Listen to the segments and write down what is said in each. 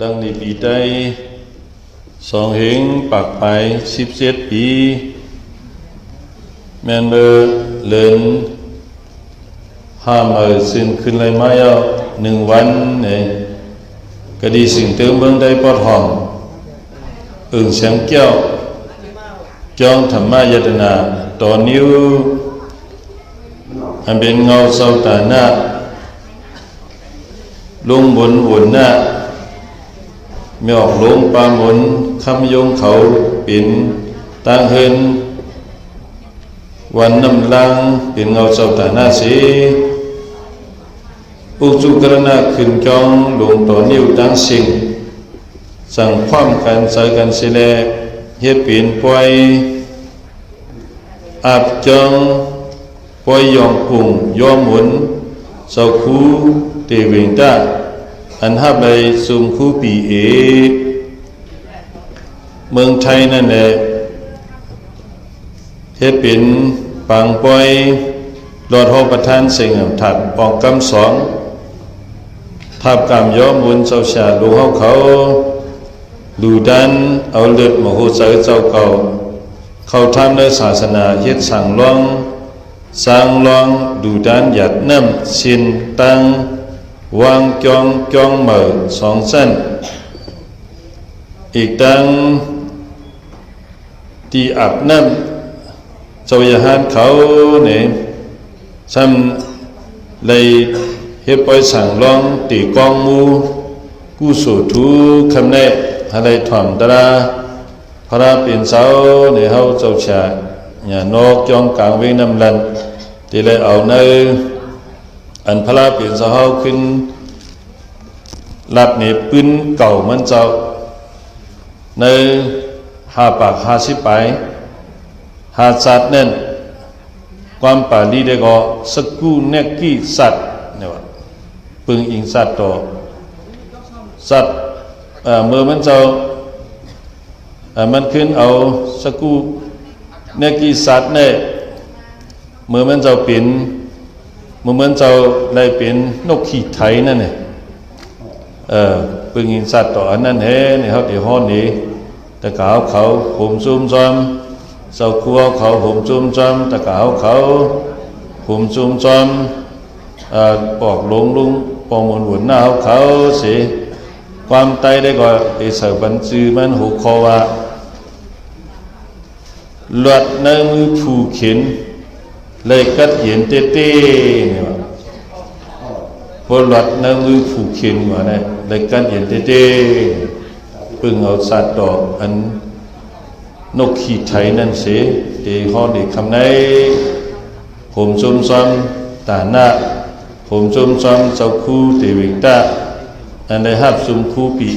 ดังในปีใด2 เหงปักไป17 ปีแม่นเบอเลินซึ่งขึ้นเลยมาเอา1 วันเนี่ยก็ดีสิ่งเติมเบิ่งได้ปอดห้องเสียงแก้วจองธรรมายตนาต่อนิ้วอันเป็นเงาเศร้าตาหน้าลงบนวนหน้าไม่ออกลงปามนคำยงเขาปิ่นต่างเฮินวันน้ำลังเป็นเงาเศร้าตาหน้าสีอุจุกรณะขึ้นจองลงต่อนิ้วตั้งสิ่งสั่งความกันใส่กันเสลเฮ็ดปิ่นปล่อยอาบจองปล่อยยองปุ่งยอมหมุนเสาคูเตวิงตาอันฮับใบซุมคูปีเมืองไทยนั่นแหละเฮ็ดเป็นปังปล่อยรอดห้องประธานเสียงถัดออกกำ2ทับกำย้อมบุญเจ้าชาลูกเขาดูดันเอาเลือดมโหสถเจ้าเก่าเขาทำในศาสนาเฮ็ดสั่งลองสร้างลองดูดันหยัดน้ำสินตังวางจองเหม่อ2 เส้นอีกดังที่อาบน้ำเจ้าอย่าหานเขาเนี่ยซ้ำเลยเฮ็ดปล่อยสั่งลองตีกองมูกู้สู่ทุกคำแน่อะไรถ่อมตราพระเป็นเสาในเฮาเจ้าชาอย่านอกจองกลางเวงน้ำลันที่เลยเอาในอันพระเป็นเสาเฮาขึ้นลัดเนี่ยปืนเก่ามันเจ้าใน5 ปาก50 ไป5 สัตว์นั่นความป่าลีได้ก็สกุเนกี้สัตว์เนี่ยว่าปึงอิงสัตว์ต่อสัตว์เมื่อมันเจ้ามันขึ้นเอาสกุเนกี้สัตว์เนี่ยเมื่อมันเจ้าเป็นเมื่อมันเจ้าได้เป็นนกขี้ไถนั่นเนี่ยปึงอิงสัตว์ต่ออันนั้นเฮ้เนี่ยเขาที่ห้องนี้แต่กาวเขาผมซุ่มซ้อมเสาคัวเขาผมซุ่มซ้อมแต่กาวเขาผมซุ่มซ้อมปอกลุงปองหมุนหน้าเขาเสียความไตได้ก็ไอเสือบันจือมันหูคอว่าหลวดในมือผูเข็นเลยกัดเห็นเต้เนี่ยพอหลวดในมือผูเข็นว่าเนี่ยเลยกัดเห็นเต้ปึงเอาสัตว์ดอกอันนกขี้ไถนั่นเสียเอห้องเด็กคำไหนผมซุ่มซ้อมตาหน้าผมซุ่มซ้อมเจ้าคู่เตวิงตาอันได้ฮับซุ่มคู่ปี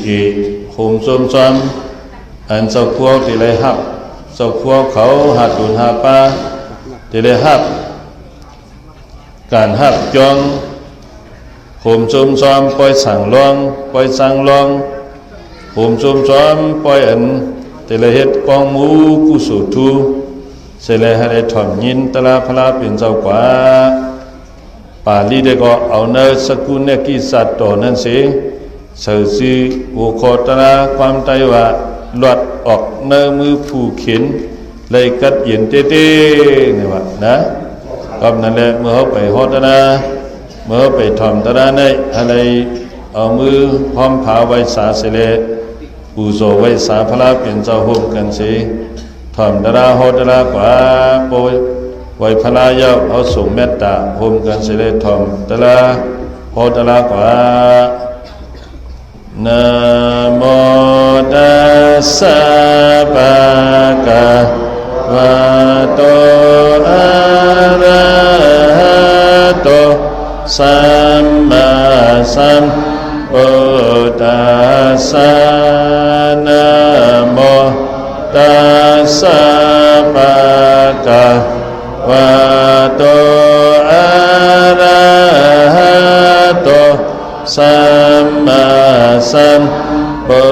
ผมซุ่มซ้อมอันเจ้าคู่ที่ได้ฮับเจ้าคู่เขาหาตุนหาปลาที่ได้ฮับการฮับจองผมซุ่มซ้อมปล่อยสั่งลองปล่อยสั่งลองผมซุ่มซ้อมปล่อยอันแต่ละเฮ็ดกองมูกุสุทูเสร็จแล้วให้ได้ถ่อมยินตลาพลาเป็นเจ้ากว่าป่าลีได้ก็เอาเนื้อสกุลเนี่ยกิสัตว์ต่อนั่นสิเสือซีหัวคอตลาความใจว่าหลอดออกเนื้อมือผูเข็นเลยกัดเย็นเต้เนี่ยว่านะก็นั่นแหละเมื่อเขาไปฮอตนะเมื่อไปถ่อมตลาในอะไรเอามือพร้อมผาไว้สาเสลปูโซไว้สาพระเป็นเจ้าห่มกันสิถ่อมตราโหตรากว่าโปยไว้พระเย้าเอาส่งเมตตาห่มกันเสลถ่อมตราโหตรากว่านะโมตัสสะภะคะวะโตอะระหะโตสัมมาสัมพุทธัสสะนะโมตัสสะภะคะวะโตอะระหะโตสัมมาสัมพุ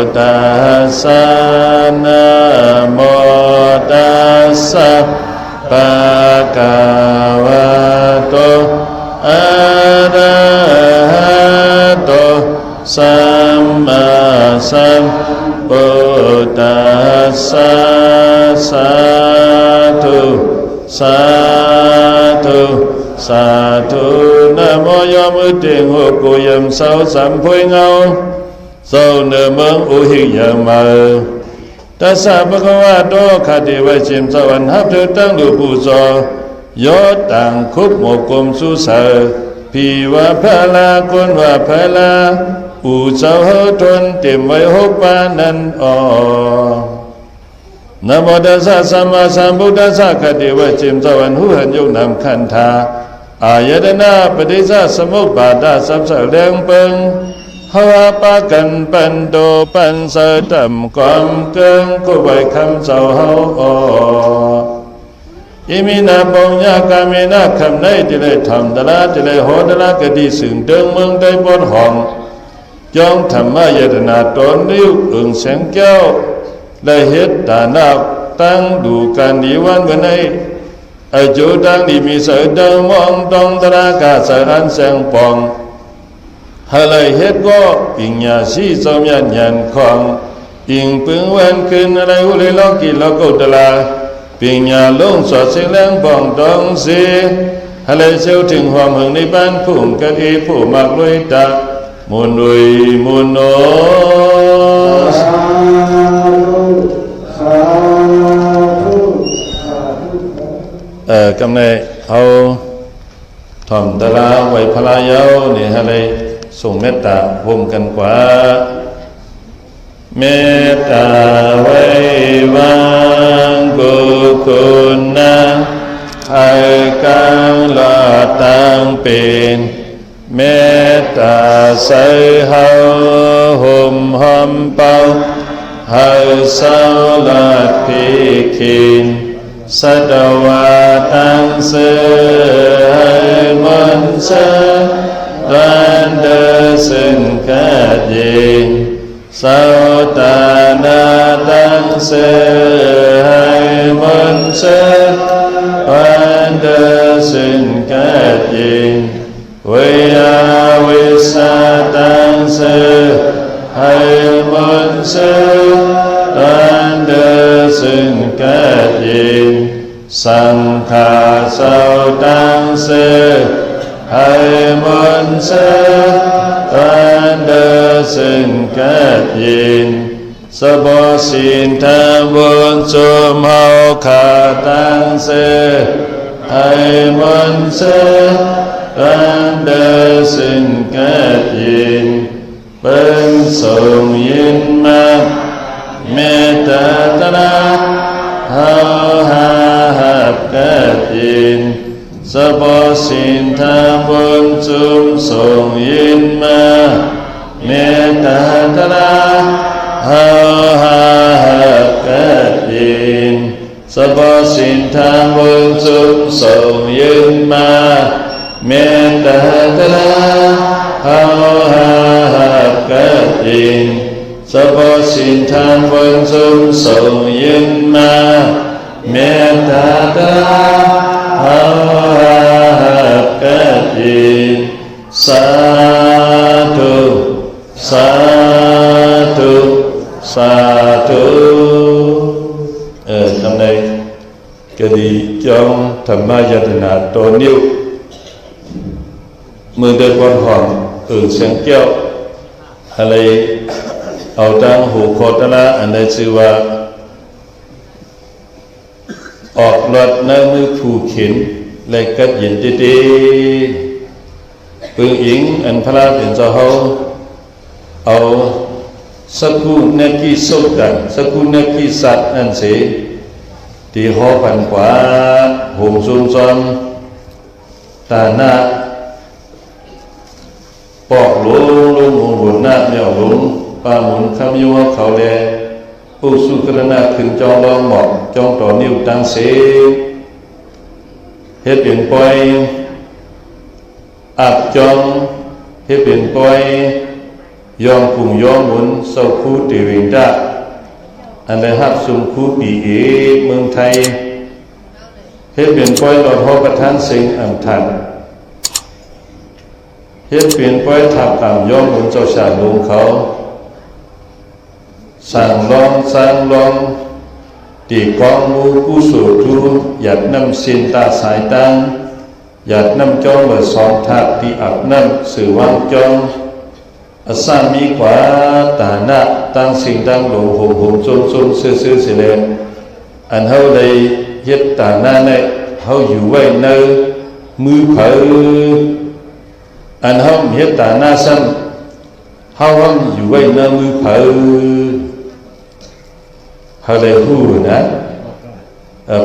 ทธัสสะนะโมตัสสะภะคะวะโตอะระหะโต สัมมาสัมพุทธัสสะสาธุสาธุสาธุนะโมยอมอุติงหุกุยมเสาสัมพุยเงาเสาเนเมืองอุหิยามะตัสสะภะคะวะโตคติวะชิมสวรรค์ฮับเธอตั้งดูปูโสยอดต่างคุบหมกกลมสุสาพีวะพะลาคนวะพะลาอูเจ้าเฮทนเต็มไว้หกปานันอนะโมตัสสะสัมมาสัมพุทธัสสะคติวะชิมสวรรค์หูหันยกนำคันธาอายตนะปฏิสัสสมุปบาทสัพสะแรงเปิงหาปะกันปันโตปันเสตัมความเกิงก็ไว้คำเจ้าเฮาอิมินาปงญากามินาคำในที่เลยทำตลาที่เลยโหตลากดีสึงเดิงเมืองได้บนห้องจองธรรมะยตนาตนนิ้วอึ่งแสงแก้วและเหตุตานาบตั้งดูการดีวันวันไหนอายุดังดีมีเสดังมองตองตรากาสอันแสงปองหาเลยเหตุก็ปิญญาสีสมยันยันของอิงปึงวันคืนอะไรอุลิลอกิลอกุตลาปิญญาลงสอดเสียงแรงปองตองเสียหาเลยเซลถึงความหึงในบ้านผู้กะอีผู้มักลุยตามุนดุยมุนโนกำเนิดเอาทอมตะลาไว้พลายาวนี่ฮะเลยส่งเมตตาพมกันกว่าเมตตาไว้วางกุศลนะให้การละตั้งเป็นเมตตาใส่เฮาห่มหอมเป่าให้เศร้าลัดพิคินสัตวาตั้งเสือให้มันเสือรันเดซึ่งกัดยิงเศร้าตานาตั้งเสือให้มันเสือรันเดซึ่งกัดยิงวิยาวิสาตังเสือให้มันเสือรันเดซึ่งกัดยิงสังฆาเสาตังเสือให้มันเสือรันเดซึ่งกัดยิงสบสินทางบุญสุมเฮาขาตังเสือให้มันเสือรันเดซึ่งกัดยิงเป็นส่งยินมาเมตตาตระเฮาหาหับกัดยินสบสินทางบุญจุมส่งยินมาเมตตาตระเฮาหาหับกัดยินสบสินทางบุญจุมส่งยินมาเมตตาตระเฮาหาหับกัดยินสบสินทางบุญจุมส่งยินมาเมตตาตระเฮาหาหับกัดยินสาธุสาธุสาธุทำไงก็ดีจองธรรมะยตนาตัวนิ้วมือเดินบนห้องเสียงแก้วอะไรเอาตั้งหูโคตรละอันใดชื่อว่าออกรถในมือผู้เข็นและกัดยินดีๆปึงอิงอันพระเป็นเจ้าเฮาเอาสักคูเนกีสุดดังสักคูเนกีสัตว์นั่นสิที่หอพันกว่าห่มซุ่มซ้อมตาหน้าปอกหลวงลุงหมุนหน้าเนี่ยหลวงป้าหมุนคำยัวเขาแลผู้สู้กระนาขึ้นจองรองหมอกจองต่อนิ้วตั้งเสเฮ็ดเปลี่ยนปล่อยอับจองเฮ็ดเปลี่ยนปล่อยยอมปุ่งยอมหมุนเศร้าคู่ตีวิงดาอันใดหับสุมคู่ปีเอเมืองไทยเฮ็ดเปลี่ยนปล่อยหลอดหอประทานสิงอัมทัน เฮ็ดเปลี่ยนปล่อยทับตามย่อมบนเจ้าชาลงเขาสั่งลองตีกองมูกู้สู่ทูหยัดน้ำสินตาสายตังหยัดน้ำจ้องเบอร์สองทับที่อับน้ำสื่อวางจ้องอาสามีกว่าตาหน้าตั้งสิ่งตั้งหลงหงจนซื่อเสียเลยอันเฮาเลยเฮ็ดตาหน้าเนี่ยเฮาอยู่ไว้ในมือเผออันเฮาเฮ็ดตาหน้าซ้ำเฮาอยู่ไว้ในมือเผอเฮาเลยฮู้นะ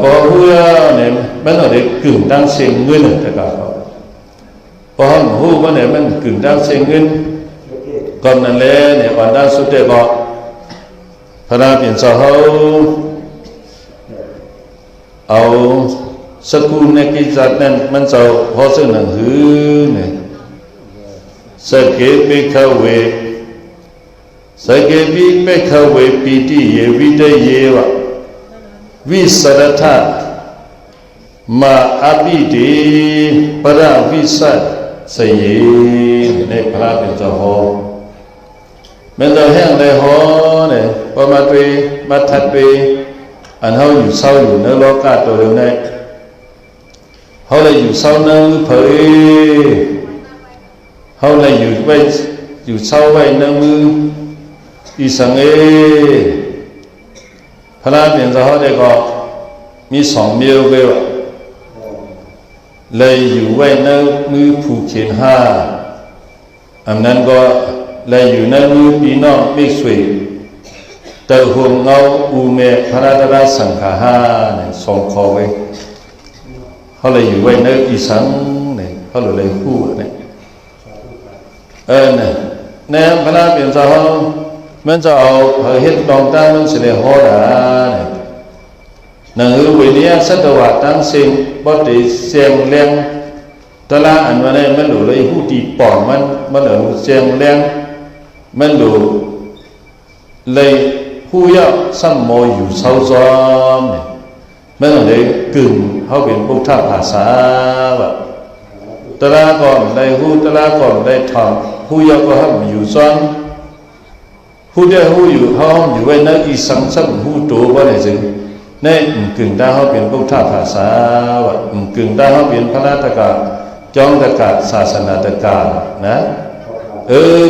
พอฮู้แล้วเนี่ยมันเอาได้กึ่งตั้งเสียงเงินแต่ก็พอเฮาฮู้ว่าเนี่ยมันกึ่งตั้งเสียงเงินก่อนนั้นแหละเนี่ยวันนั้นสุดท้ายก็พระราเปลี่ยนเจ้าเฮาเอาสกุลในกิจการนั้นมันจะพอซึ่งหนังหือเนี่ยสเกปิขเวสเกปิเมขเวปีติเยวิเดเยวะวิสรทะมาอภิติปราวิสัสสเยในพระเป็นเจ้าฮอมันจะแห้งเลยฮอเนี่ยพอมาปีมาทัดปีอันเฮาอยู่เศร้าอยู่ในโลกาตัวเดียวเนี่ยเฮาเลยอยู่เศร้าในเผยเฮาเลยอยู่เศร้าไว้ในมืออีสังเอพระเปลี่ยนเจ้าเฮาได้ก็มีสองเมียวเบลเลยอยู่ไว้ในมือผู้เขียนห้าอันนั้นก็เลยอยู่ในมือพี่น้องไม่สวยแต่ห่วงเงาอุเมพระดาสังฆาเนี่ยสองคอไว้เขาเลยอยู่ไว้ในอีสังเนี่ยเขาเลยคู่เนี่ยเนี่ยในพระเปลี่ยนเจ้ามันจะเอาเฮ็ดตองตั้งมันเสด็จฮอดาเนี่ยหนังวิญญาณสัตว์วัฏตั้งสิ่งบ่ได้เสียงแรงตละอันว่าเนี่ยมันหลุเลยหูตีปอมมันหลุเสียงแรงมันหลุเลยผู้ยากซ้ำโมอยู่เศร้าซ้อมเนี่ยมันเลยกึ่งเขาเป็นพุทธภาษาแบบตละก่อนได้หูตละก่อนได้ทำผู้ยากก็ห้ามอยู่ซ้อมผู้เดียวหูอยู่เขาอยู่ไว้ในอีสังซ้ำหูตัวว่าไหนจึงในกึ่งได้เขาเป็นพุทธภาษาแบบกึ่งได้เขาเป็นพระราชกาจองตะกาศาสนาตะกานะ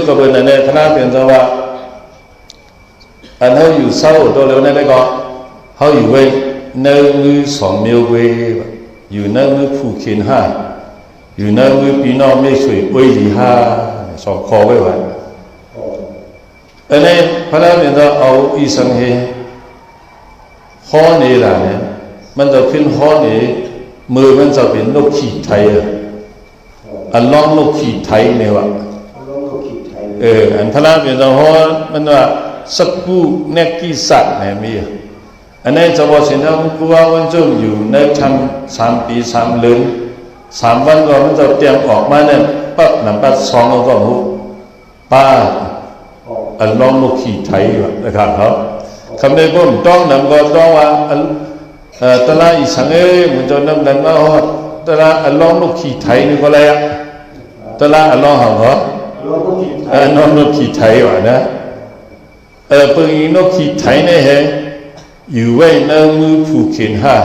ก็เป็นในพระเป็นจังว่าอันเขาอยู่เศร้าตัวเร็วนั่นได้ก็เขาอยู่ไว้ในมือสองเมียวเวอยู่ในมือผู้เขียนห้าอยู่ในมือพี่น้องไม่ช่วยอวยดีห้าสองคอไว้ไว้อันนี้พระเป็นจังเอาอีสังเฮข้อนี้ล่ะเนี่ยมันจะขึ้นข้อนี้มือมันจะเป็นนกขีดไทยอันล้อมนกขีดไทยเนี่ยวะอันพระเป็นจังหัวมันว่าสักผู้เนกิสัตเนี่ยมีอันนี้จะบอกสิ่งที่กูว่าวันจุ่มอยู่ในทำ3 ปี 3 เดือน3 วันก็มันจะเตรียมออกมาเนี่ยปั๊บน้ำปั๊บซองก็หูป้าอันล้อมนกขีดไทยวะนะครับเขาคำในพวกต้องนำก็ต้องว่าตลาดอีสังมันจะนำดันมาฮอดตลาดอันล้อมนกขีดไทยนี่ก็เลยตลาดอันล้อมหางเหรอน้องนกขีดไทยวะนะปืนนกขีดไทยเนี่ยฮะอยู่ไว้ในมือผู้เขียนห้า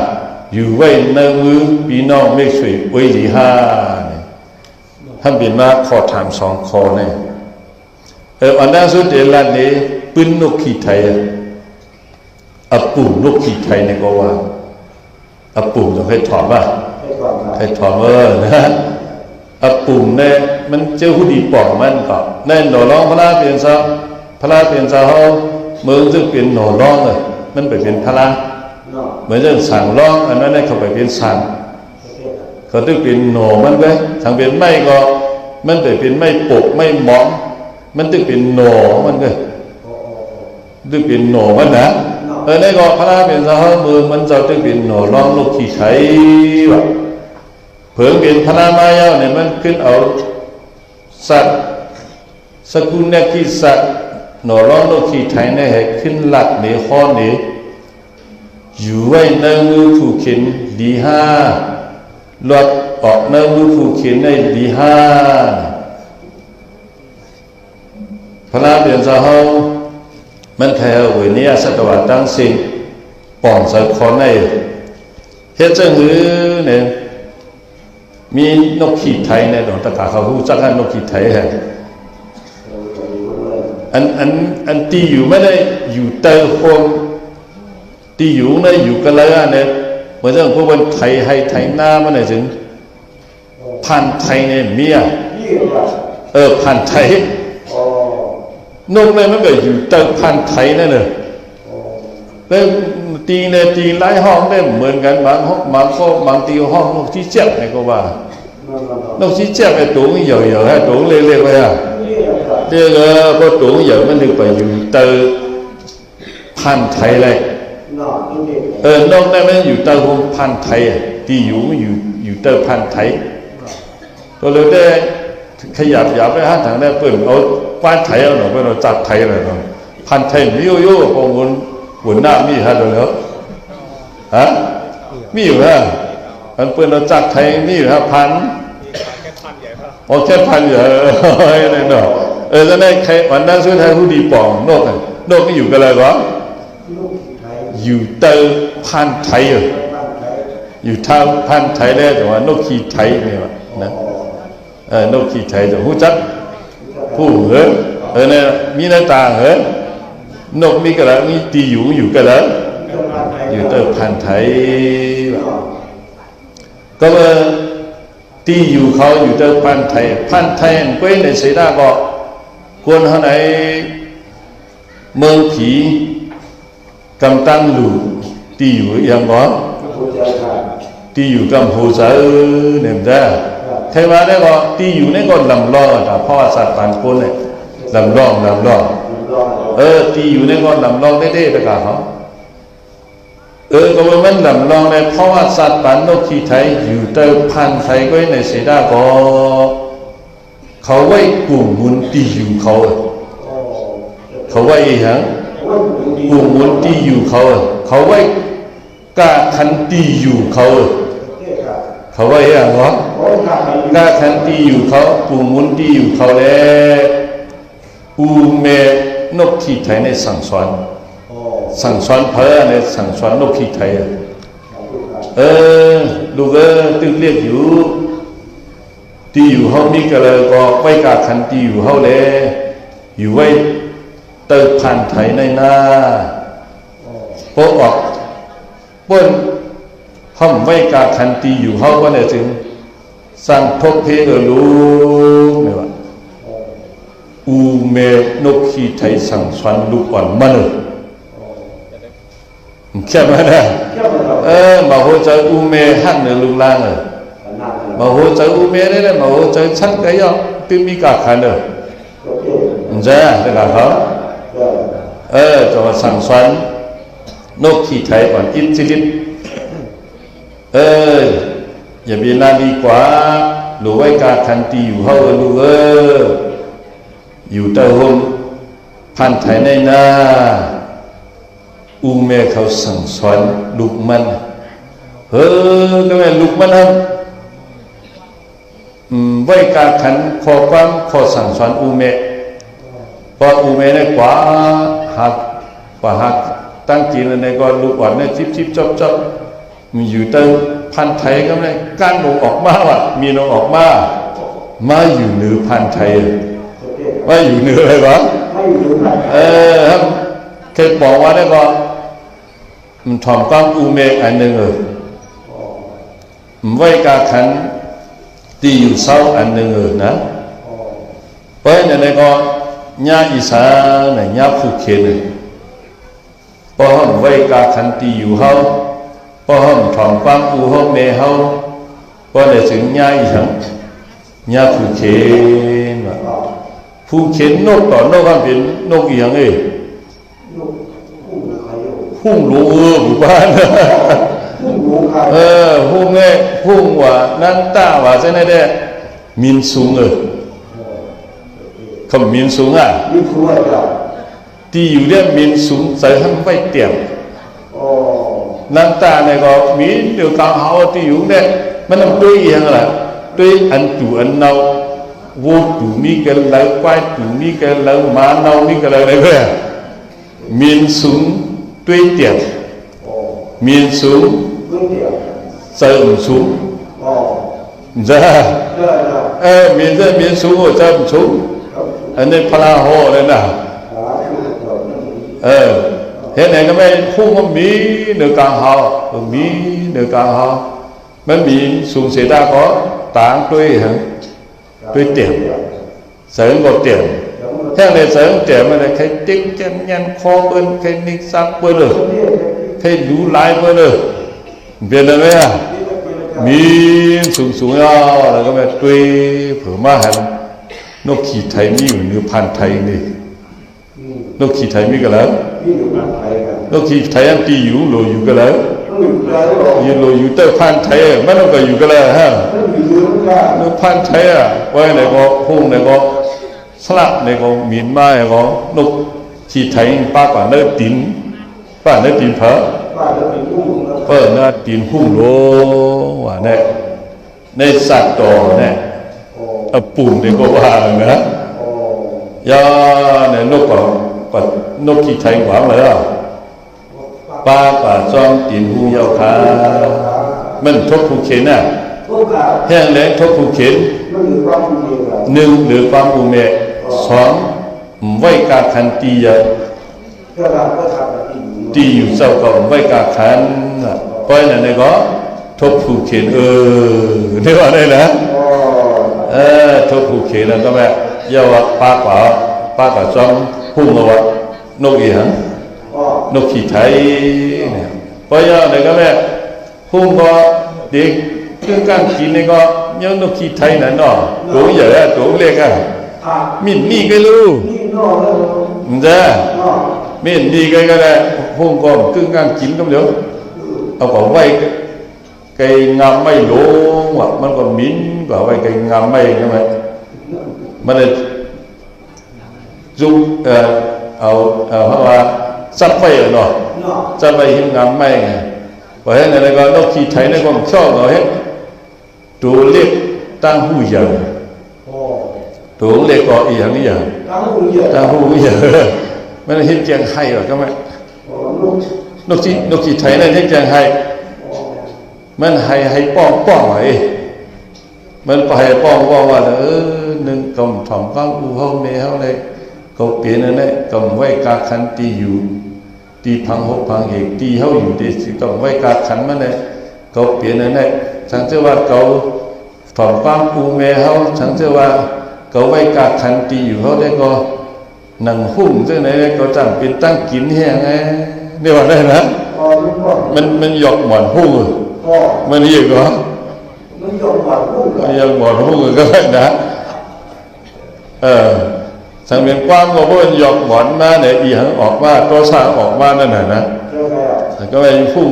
อยู่ไว้ในมือพี่น้องไม่ช่วยอวยดีห้าเนี่ยท่านเป็นมาขอถาม2 ข้อเนี่ยอันนั้นสุดเดลันนี้ปืนนกขีดไทยปุ่มนกขีดไทยเนี่ยก็ว่าปุ่มต้องให้ถอดป่ะให้ถอดนะปุ่มเนี่ยมันเจ้าผู้ดีปอกมันก็แน่นหนอร้องพระเป็นซะพระเป็นซะเขาเมืองซึ่งเป็นหนอร้องเลยมันไปเป็นพระเหมือนเรื่องสั่งร้องอันนั้นเนี่ยเขาไปเป็นสั่งเขาต้องเป็นหนอมันไปสั่งเป็นไม้ก็มันไปเป็นไม้ปกไม้หมอนมันต้องเป็นหนอมันก็ต้องเป็นหนอมันนะในก็พระเป็นซะเขาเมืองมันจะต้องเป็นหนอร้องนกขี้ไถแบบเผื่อเป็นพระมายาเนี่ยมันขึ้นเอาสัตว์สกุลเนี่ยกี่สัตว์หนอร้องนกขี้ไถเนี่ยให้ขึ้นหลักในข้อนี้อยู่ไว้ในมือผู้เขียนดีห้าลดออกในมือผู้เขียนในดีห้า พระเดียนจะเฮามันแค่เวเนียสัตว์ตั้งสิ่งป่องสักคนในเฮ็ดจังหือเนี่ยมีนกขีดไทยในดอกตะกาเขาฮู้จักกันนกขีดไทยฮะอันที่อยู่ไม่ได้อยู่เตอคนที่อยู่ในอยู่กันเลยเนี่ยเหมือนเรื่องพวกมันไทยให้ไทยหน้ามันไหนถึงพันไทยเนี่ยเมียพันไทยนกเนี่ยมันก็อยู่เตอพันไทยนั่นเลยแล้วตีเนี่ยตีหลายห้องได้เหมือนกันบางห้องบางตีห้องนกที่เจ็บไงก็ว่านกที่เจ็บไอ้ตัวใหญ่ๆฮะตัวเล็กๆไว้ฮะเดี๋ยวพอตัวใหญ่มันถึงไปอยู่เตอพันไทยเลยนกได้มันอยู่เตอพันไทยที่อยู่เตอพันไทยตัวเราได้ขยับไปหาทางได้เปิดเอาป้านไทยเอาหน่อยเปิดเอาจับไทยเลยพันไทยมีโย่พอวนหน้ามีฮะเดี๋ยวแล้วฮะมีอยู่ฮะมันเปิดเอาจับไทยมีอยู่ฮะพันโอเคพันอยู่เนี่ยเนาะจะได้ใครวันนั้นช่วยไทยผู้ดีป่องนกไม่อยู่กันเลยเหรออยู่เตอพันไทยอยู่ท่าพันไทยแล้วแต่ว่านกขีไทยเนี่ยนะนกขีไทยจะหูจักผู้เนี่ยมีหน้าตานกมีกระไรมีตีอยู่กระไรอยู่เตอพันไทยก็ว่าตีอยู่เขาอยู่เตอพันไทยก้วยในเสดาก็ควรเขาไหนเมืองผีกำตั้งหลูตีอยู่อย่างบ่ตีอยู่กำหูเสือเนี่ยจ้าใครมาได้ก็ตีอยู่นี่ก็ลำล้อแต่พ่อสัตว์ปานคนเลยลำล้อตีอยู่นี่ก็ลำล้อได้ๆตะกาเขาก็มันลำล้อในเพราะว่าสัตว์ปานนกขี้ไทยอยู่เตอพันไทยก็ในเสดาก็เขาไว้กลุ่มมุนตีอยู่เขาไว้ยังกลุ่มมุนตีอยู่เขาไว้กาคันตีอยู่เขาไว้ยังวะกาคันตีอยู่เขากลุ่มมุนตีอยู่เขาแล้วอูเมนกขี้ไทยในสั่งสอนเพอในสั่งสอนนกขี้ไทยลูกตึกเรียกอยู่ตีอยู่เขามีกันเลยก็ไว้กาคันตีอยู่เขาเลยอยู่ไว้เติบพันไทยในหน้าพวกออกป้นห้องไว้กาคันตีอยู่เขาก็เนี่ยถึงสั่งทบเพเอลูกเนี่ยว่าอูเมนกขี้ไทยสั่งสอนลูกอ่อนมันแค่มาได้มาโหใจอูเมหั่นเนี่ยลูกล่างมาโหใจอูเมได้เลยมาโหใจชั้นก็ย่อตึ้งมีกาคันเลยจ้าได้กาเขาจะมาสั่งสอนนกขี้ไทยก่อนอินซิลิตอย่ามีนาดีกว่าหรือไว้กาคันตีอยู่เขาลูกอยู่เตอหงพันไทยในหน้าอูเมเขาสั่งสอนลูกมันก็แม่ลูกมันไว้กาคันขอความขอสั่งสอนอูเมพออูเมเนี่ยกว่าหักตั้งกินในก็ลูกอ่อนเนี่ยชิบจบมีอยู่เตอพันไทยก็ไม่การลงออกมาว่ะมีลงออกมาอยู่เหนือพันไทยว่าอยู่เหนืออะไรวะครับเคยบอกว่าได้ก็มันถ่อมความอูเมอันหนึ่งไว้กาคันตีอยู่เศร้าอันหนึ่งนะเพราะฉะนั้นก็ญาอีสานเนี่ยญาผู้เขียนเพราะห้องไว้กาคันตีอยู่เขาเพราะห้องถ่อมความอูห้องเมเขาเพราะในถึงญาอีสังญาผู้เขียนผู้เขียนนกต่อนกก็เป็นนกอีหยังพุ่งหลวงหมู่บ้านพุ่งพุ่งว่านั่นต้าว่าใช่ไหมเด้มินสูงเขามินสูงที่อยู่เรื่องมินสูงใส่ให้ไม่เตี่ยมนั่นต้าเนี่ยก็มีเดี๋ยวกลางเขาที่อยู่เนี่ยมันต้องด้วยอย่างไรด้วยอันจู่อันเนา vô chủ mi cái lỡ quay chủ mi cái lỡ má nâu mi cái lỡ đấy về miền xuống tuy tiệm miền xuống sờm xuống ra miền xuống rồi sờm xuống anh ấy pha hồ đấy nào thế này các bạn không có mí nửa càng hào mí nửa càng hào mấy miền xuống sẽ ta có tảng tuy hả tuy tiền sớm có tiền theo này sớm tiền mà này cái tích chân nhân kho bên cái nick sắc bên được cái lú lái bên được biết được đấy à miền xuống xuống nhau là các bạn tuy phở ma hẳn nó chỉ thấy mi ở nửa pan thấy đi nó chỉ thấy mi cái lớn nó chỉ thấy anh ti yếu lồi yếu cái lớn yếu lồi yếu tới pan thấy mà nó có yếu cái lớn ha nó pan thấy à quay này có hung này có slap này có miền mai này có nó chỉ thấy ba quả nơi tín phở nó tín hung lô quả này này sạt đỏ này ở bùn này có vàng nữa do này nó còn nó chỉ thấy quả mà đó ba quả trong tín hung giao khá mình thuốc phụ kiến à hẹn lẽ thuốc phụ kiến nương được quan phụ mẹ xóm vay cả khăn tì dụ sau còn vay cả khăn coi là này có thuốc phụ kiến nếu ở đây là thuốc phụ kiến là các bạn do ba quả trong hung rồi nô gì hả nô chỉ thấy bây giờ này các bạn hung có để cái căn kín này có nhớ nô chỉ thấy là nó đủ giờ đủ liệt à mình đi cái lu ra mình đi cái này hung có cái căn kín không nhớ ông có vay cái ngàm mây lố hoặcมันcòn miếng có vay cái ngàm mây các bạn mà này dùng hoặc là sắp vay ở nó sắp vay hiếm ngắm mày và hết này có nó khi thấy nó còn cho nó hết đủ liệt tăng hù giờ đủ liệt có ý hẳn giờ tăng hù giờ mới là hiếm chàng hay rồi các bạn nó chỉ thấy này hiếm chàng hay mình hay bong vậy mình phải bong là nâng cầm thỏng vang u hông này hông này cậu biến ở đây cầm vay cả khăn tì dụ tì phẳng hộp phẳng hệ tì hậu dụ thì cầm vay cả khăn mà này cậu biến ở đây chẳng chứว่าcậu thỏng vang u mê hậu chẳng chứว่าcậu vay cả khăn tì dụ hậu đây có nằng hung chứ này cậu chẳng biến tăng kín hẹn ấy nếu ở đây nữa mình dọc mòn hung rồi mình gì có mình dọc mòn hung rồi các bạn đã sang miền Quang có bộ phận dọc món ma để ý hắn ọt ma cho sang ọt maนั่นน่ะนะก็ไปพุ่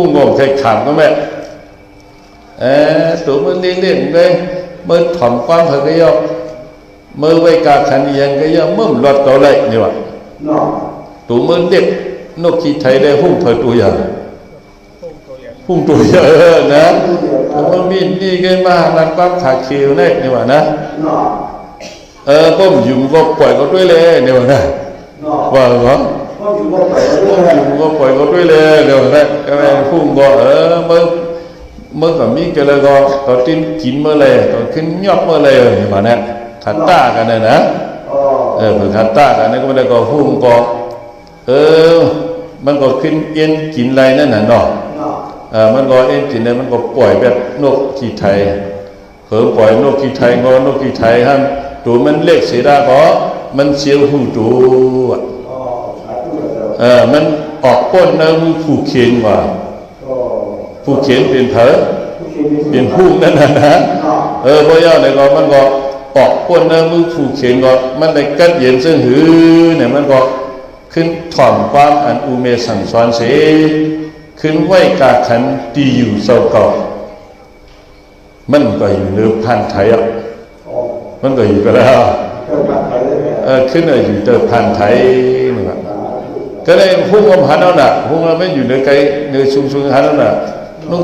งงงใครขำก็แม่ตัวมันเล่นๆเลยมือถ่อมความเผยก็ย่อมือไว้กาขันยังก็ย่อมึ่มรถตัวเลยนี่วะตัวมือเด็กนกขี้ไทยได้หุ่งเผยตัวอย่างหุ่งตัวอย่างนะตัวมันมีนี่ก็มานักความขาคิวนี่วะนะก็อยู่ก็ปล่อยก็ด้วยเลยเนี่ยนะว่าเหรออยู่ก็ปล่อยก็ด้วยเลยเดี๋ยวนะก็ไปพุ่งก็เมื่อก่อนมีก็เลยก็ติ้นกินเมื่อไรก็ขึ้นยอดเมื่อไรเนี่ยมาเนี่ยขัดตากันเลยนะเพื่อขัดตากันเนี่ยก็ไม่ได้ก็พุ่งก็มันก็ขึ้นเอ็นกินอะไรนั่นน่ะเนาะมันก็เอ็นกินอะไรมันก็ปล่อยแบบนกขี้ไทยเผลอปล่อยนกขี้ไทยงอนกขี้ไทยฮะตัวมันเล็กเสียดายก็มันเสียวหูตัวมันออกก้นนะมือผูกเขียนว่าผูกเขียนเป็นเผลอเป็นหูนั่นนะเพราะย่อเนี่ยก็มันก็ออกก้นนะมือผูกเขียนก็มันได้กัดเย็นซึ่งหือเนี่ยมันก็ขึ้นถ่อมความอันอุเมสั่งสอนเสียขึ้นไหวกาขันตีอยู่เศร้าเก่ามันก็อยู่ในพันไทยมันก็อยู่ก็แล้วขึ้นอยู่เจอพันไทยนี่ครับก็เลยพุ่งอมหันเอาหน่ะพุ่งเราไม่อยู่ในไกลในชุมชนหันเอาหน่ะนก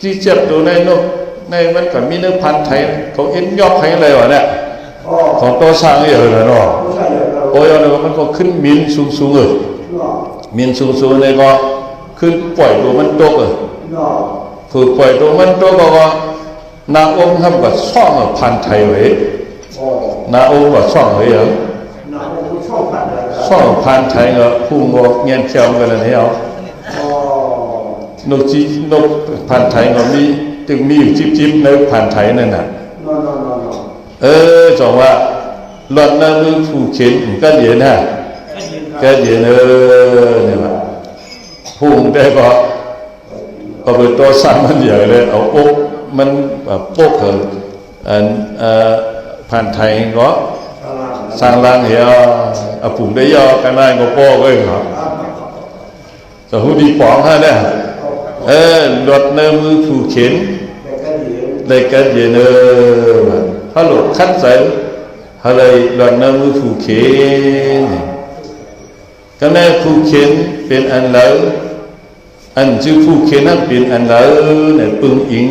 จีเจ็บตัวในนก ในมันก็มีเนื้อพันธุ์ไทยเขาเอ็นยอกไทยอะไรวะเนี่ยของตัวสร้างเยอะเลยเนาะโอ้ยอะไรมันก็ขึ้นมินสูงมินสูงเนี่ยก็ขึ้นปล่อยตัวมันตกคือปล่อยตัวมันตกก็นาองค์ทำกับช่องพันธุ์ไทยไว้นาองค์กับช่องไว้เหรอช่องพันธุ์ไทยก็พุ่งก็เงี้ยเที่ยวกันเลยเอานกจีนกพันธุ์ไทยก็มีจึงมีอยู่จิ๊บในพันธุ์ไทยนั่นน่ะจังว่าหลอดน้ำมือผูกเข็นก็เย็นฮะก็เย็นเนี่ยว่าพุ่งได้ก็เอาไปตัวสร้างมันใหญ่เลยเอาอกมันแบบโป๊กเถอะพันธุ์ไทยก็สร้างร่างเหี่ยวเอาปุ่มได้ย่อกันได้ก็โป๊กเลยครับจะหูดีปองฮะเนี่ยหลอดน้ำมือผูกเข็นเลยก็เย็นฮัลโหลคัดใส่ฮัลโหลหลอดน้ำมือผูกเข็นก็แม่ผูกเข็นเป็นอันเหลวอันชื่อผูกเข็นนั้นเป็นอันเหลวเนี่ยปึงอิง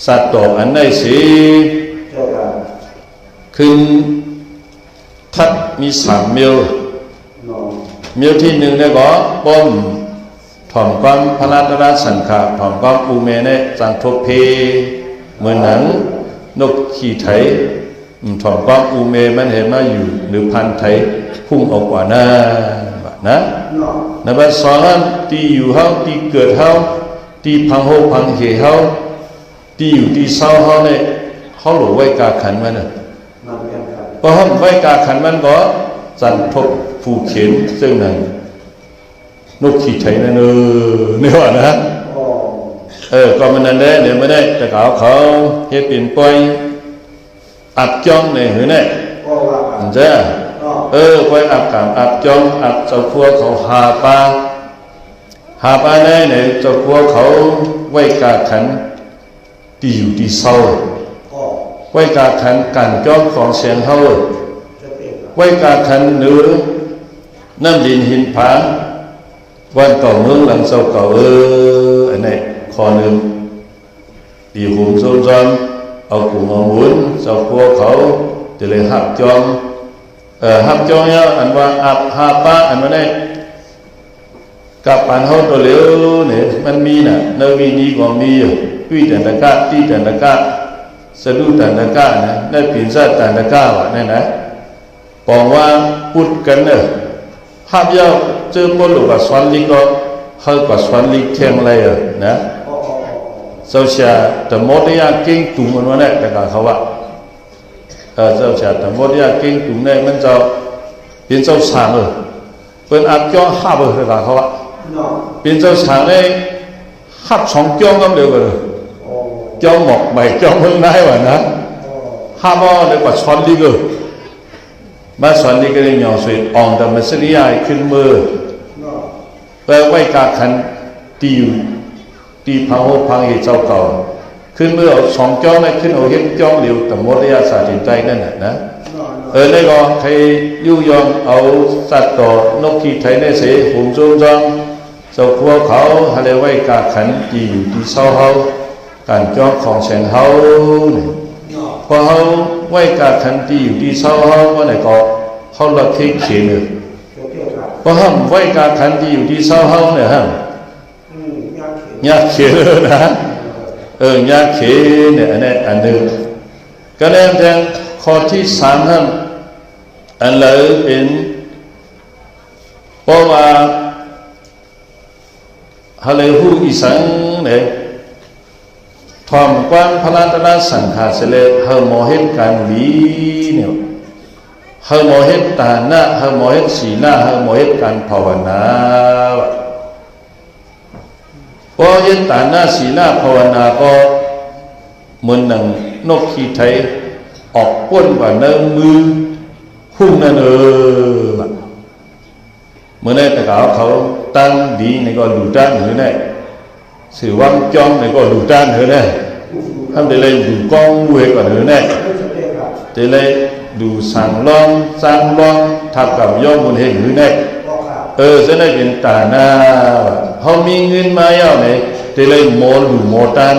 สัตว์ตอบอันได้สิขึ้นทัดมี3เมียวที่1เนี่ยก็ป้อมถ่อมความพระราตราสังขารถ่อมความอุเมเนจังทบเพเหมือนหนังนกขี่ไถถ่อมความอุเมมันเห็นมาอยู่หรือพันไถพุ่งออกกว่าหน้านะในบัดสอนที่อยู่เฮาที่เกิดเฮาที่พังโฮพังเหเฮาที่อยู่ที่เศร้าเฮาเนี่ยเขาหลงไว้กาขันมันน่ะเพราะไว้กาขันมันก็จันทบผูกเข็นซึ่งนั่นนกขี่ไถนั่นเนี่ยว่านะก็มันนั่นแหละเนี่ยไม่ได้แต่เขาเฮ็ดเป็นปล่อยอับจ้องเนี่ยหรือเนี่ยจ้ะปล่อยอับกามอับจ้องอับเจ้าพัวเขาหาปลาได้เนี่ยเจ้าพัวเขาไว้กาขันที่อยู่ที่เศร้าไว้กาขันกันจ้องของเสียงเฮาไว้กาขันเนื้อน้ำดินหินผาวันเก่าเมืองหลังเศร้าเก่าอันนี้ข้อหนึ่งตีหุ่มโซนจอมเอากลุ่มเอาหมุนเจ้าพวกเขาจะเลยหักจองหักจองเนี่ยอันว่าอับหาป้าอันว่าได้กับปันเฮาตัวเหลวเนี่ยมันมีน่ะนวีนี้ก็มีอยู่วิจันตะกะที่จันตะกะสะดุจันตะกะนะได้ปีนซาจันตะกะวะนั่นนะบอกว่าพูดกันเนอะภาพยาวเจอปนหรือว่าสวนลิก็เขากับสวนลิเทียงอะไรนะเจ้าชาแต่โมดยาเก่งตุ่มมันว่าเนี่ยแต่เขาว่าเจ้าชาแต่โมดยาเก่งตุ่มเนี่ยมันจะเป็นเจ้าสางเป็นอับจ้องห้าแต่เขาว่าเป็นเจ้าสางเนี่ยหับ2จ้องก็เดียวกันจ้องหมอกใบจ้องเมืองได้วะนะห้าบ่เลยกว่าสวนลิก็มาสอนดีก็เลยยองสวยอ่องแต่มาสิริยาขึ้นมือแปลไว้กาขันตีพังโฮพังเหเจ้าเก่าขึ้นมือเอา2จ้องได้ขึ้นเอาเห็นจ้องเหลียวแต่โมดยาศาสตร์จิตใจนั่นน่ะนะเลยก็ใครยุยองเอาสัตว์ต่อนกขี่ไถได้เสียหุ่มจุ้มจ้องเจ้าพวกเขาหาเลยไว้กาขันตีเศร้าเฮาการจ้องของเสียงเฮาพอเขาไว้กาขันตีอยู่ที่เศร้าเขาว่าไหนก็เขาละเทเขียนเลยพอเขาไว้กาขันตีอยู่ที่เศร้าเขาเนี่ยฮะยากเขียนเลยนะยากเขียนเนี่ยอันนี้อันหนึ่งก็แล้วแต่ข้อที่3ฮะอันเลยเป็นเพราะว่าฮาเลหูอีสังเนี่ยทอมกวนพระราตนาสังขารเสเลเฮโมเหตุการวีเนี่ยเฮโมเหตุตานะเฮโมเหตุศีลเฮโมเหตุการภาวนาพอเหตุตานะศีลภาวนาก็เหมือนหนังนกขี่ไถออกป้นกว่าเนื้อมือหุ่นนั่นเมื่อได้แต่เขาตั้งดีในก็ดูด้านหรือไงสื่อวังจ้องในก็ดูด้านเถอะเนี่ยทำได้เลยดูกล้องเวก่อนเถอะเนี่ยได้เลยดูสั่งร้องทับกับย่อมบนเห็นหรือเนี่ยจะได้เป็นตาหน้าเขามีเงินมาเยอะไหนได้เลยโมดูโมตัน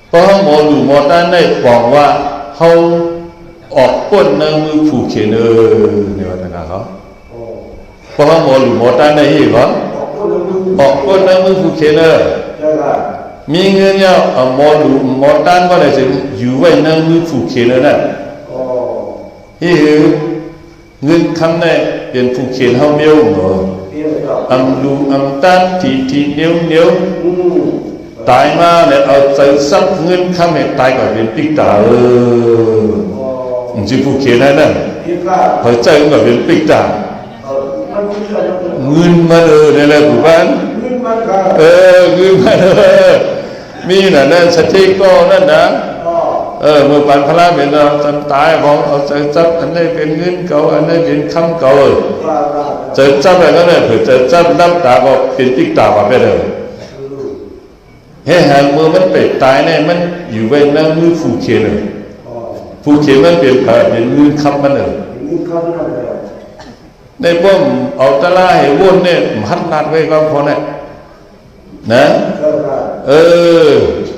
เพราะหมอหลู่หมอด้านได้บอกว่าเขาออกก้นในมือผู้เขียนเนี่ยว่าแต่เขาเพราะหมอหลู่หมอด้านได้เหรอออกก้นในมือผู้เขียนมีเงินเนี่ยหมอหลู่หมอด้านก็เลยจะอยู่ไว้ในมือผู้เขียนนั่นที่เงินคำนี้เป็นผู้เขียนเขาเมียวเหรอลูด้านที่เนี้ยวตายมาเนี่ยเอาใจซับเงินคำให้ตายก่อนเป็นปิกตาจีผู้เขียนนั่นน่ะเขาใจก่อนเป็นปิกตาเงินมันเนี่ยแหละผู้บ้านเงินมันมีน่ะนั่นสติก็นั่นนะเมื่อปันพระเป็นเราจนตายของเอาใจจับอันนี้เป็นเงินเก่าอันนี้เป็นคำเก่าใจจับอะไรก็ได้เผื่อใจจับน้ำตาก็เป็นปิกตาไปเลยเฮ้ยหางมือมันเป็ดตายเนี่ยมันอยู่ไว้ในมือผู้เขียนเลยผู้เขียนมันเป็นเงินคำมันเลยในพวกเอาตะล่าให้วนเนี่ยหัดนัดไว้ก็พอเนี่ยนะ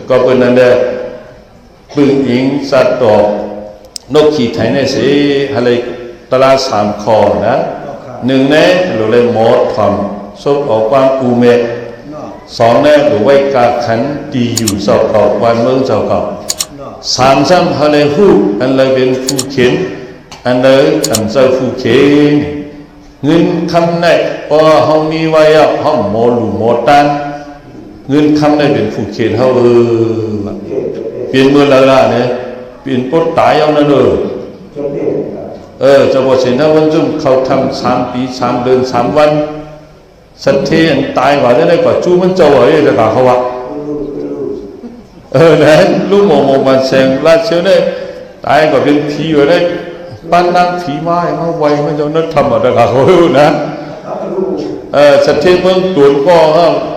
ก็เป็นนั่นแหละปึงอิงสัตว์ตอกนกขี่ไถเนี่ยสิอะไรตะล่า3 คอนะ1เนี่ยเราเลยหมดความซบออกความอูเมะ2เนี่ยหรือไว้กาขันดีอยู่เจ้าเก่าวันเมืองเจ้าเก่า3ซ้ำอะไรฮู้อันเลยเป็นผู้เขียนอันเลยอันเจ้าผู้เขียนเงินคำไหนพอเขามีไว้เขาหมอหลู่หมอตันเงินคำไหนเป็นผู้เขียนเขาเปลี่ยนเมื่อละเนี่ยเปลี่ยนปดตายเอานั่นจะบอกเสียนะวันจุ่มเขาทำ3 ปี3 เดือน3 วันสัตย์เทียนตายว่าได้กว่าจู้มันเจ้าอะไรจะกล่าวเขาว่านะลูกหมอมันแสงลาดเชียวได้ตายกว่าเป็นผีอยู่ได้บ้านนั่งผีไม้มาไวมันจะนึกทำอะไรกับเขานะสัตย์เทียนเมืองตุนก็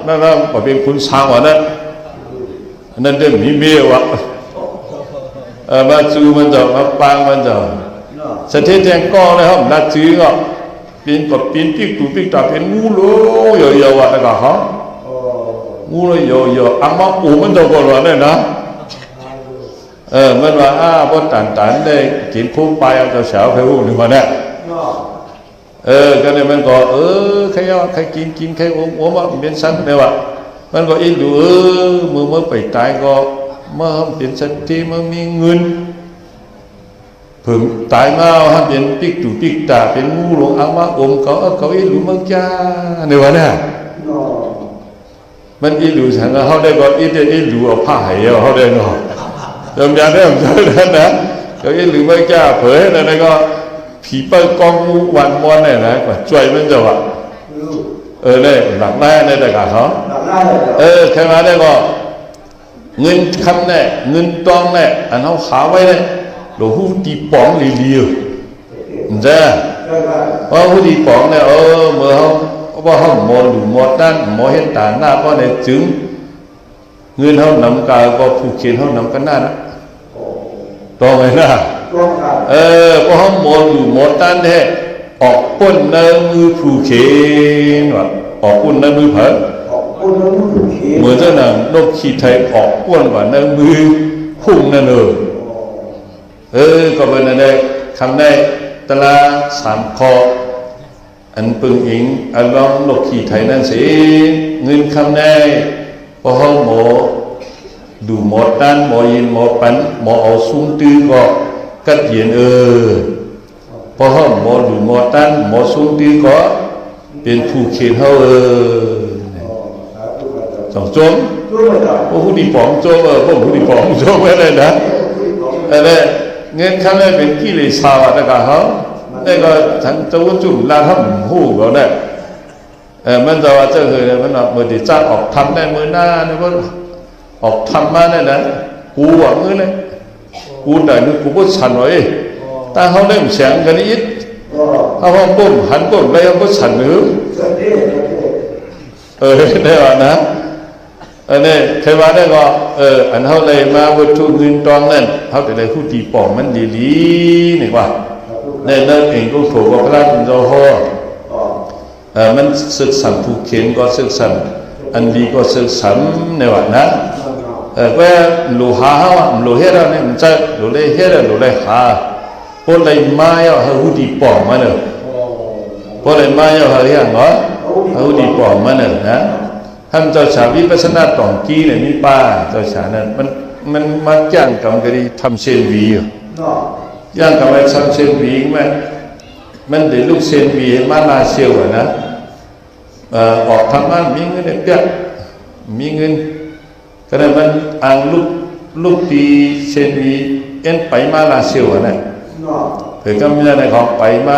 นั่นนะกว่าเป็นคุณช้างว่านั่นเรื่องมีเมียวะมาจู้มันจะมาปางมันจะสัตย์เทียนแจงก็เลยครับนัดจื้อก็เป็นกับเป็นปิ๊กตู่ปิ๊กตาเป็นงูโลยาวๆอะไรกับเขางูโลยาวๆอามาปูมันจะก่อนว่าเนี่ยนะมันว่าพอตันได้กินคุ้มไปเอาเฉาไปหูหนึ่งมาเนี่ยก็เนี่ยมันก็ใครกินใครโอ้มาเป็นสันเนี่ยว่ะมันก็อินดูเมื่อไปตายก็มาเป็นสันที่มันมีเงินเพิ่มตายมาฮะเป็นปิ๊กตู่ปิ๊กตาเป็นงูหลงอามาอมเขาอีหลูมังจ้าเนี่ยวะเนี่ยมันอีหลูฉันเขาได้ก็อีหลูเอาผ้าให้เขาได้เนาะจำยังได้ผมเจอแล้วนะเขาอีหลูมังจ้าเผยนั่นก็ผีเปิ้ลกองงูวันมอนเนี่ยนะก็ช่วยมันจะว่าเนี่ยหลักแม่เนี่ยแต่กับเขาแค่นั้นได้ก็เงินคำเนี่ยเงินตองเนี่ยอันเขาขาไว้เนี่ยหลวงพ่อตีป๋องลีจ้าเพราะผู้ตีป๋องเนี่ยเมื่อเขาว่าเขาหมอหรือหมอด้านหมอเห็นตาหน้าเพราะในจึงเงินเขานำกายก็ผู้เขียนเขานำกันหน้านะต่อไปนะเพราะเขาหมอหรือหมอด้านเนี่ยออกก้นในมือผู้เขียนว่ะออกก้นในมือเผยเหมือนเจ้าหนังนกขีไทยออกก้นว่าในมือพุ่งนั่นก็เป็นอะไรคำได้ตะลา3 คออันปึงอิงอันลองนกขี่ไทยนั่นสิเงินคำได้พอห้องหมอดูหมอตันหมอยินหมอปันหมอเอาซุ้มตื้อก็กัดเย็นพอห้องหมอดูหมอตันหมอซุ้มตื้อก็เป็นผู้เขียนเขาสองโจมพวกผู้ดีป๋องโจมพวกผู้ดีป๋องโจมอะไรนะอะไรเงินคำนี้เป็นกิเลสสาวแต่ก็เขาได้ก็ทั้งตัวจุ่มลาทั้งหูก็ได้มันจะว่าเจ้าเคยมันเมื่อที่จ้างออกทำได้เมื่อหน้าเนี่ยก็ออกทำมาเนี่ยนะกูหวังเลยกูได้นึกกูก็ฉันไว้แต่เขาได้เสียงกันนิดเขาห้องปุ่มหันปุ่มอะไรเขาก็ฉันหรือได้ว่านะเนี่ยเทวาได้ก็อันเขาเลยมาวัตถุเงินตองนั่นเขาแต่เลยผู้ตีป่องมันดีนี่ว่าเนี่ยนั่นเองก็ถูกว่าพระราชโจโฮมันศึกษาผู้เขียนก็ศึกษาอันดีก็ศึกษาในวันนะ ว่าหลูหาเขาหลูเฮ็ดอะไรมันจะหลูเลยเฮ็ดหลูเลยหาพอเลยมาเอาหูดีปองมาเนอะพอเลยมาเอาเขาเรียกเหรอหูดีปองมาเนอะนะท่านเจ้าชาวิปัสสนาตองกี้เนี่ยมีป้าเจ้าชานั้นมันมาย่างกำกะดีทำเซนวีย่างกำไปทำเซนวีมันเดี๋ยวลูกเซนวีมาลาเซียวนะออกทำงานมีเงินเนี่ยเปียกมีเงินก็ได้มันอ่างลูกตีเซนวีเอ็นไปมาลาเซียวนะเผื่อก็มีอะไรของไปมา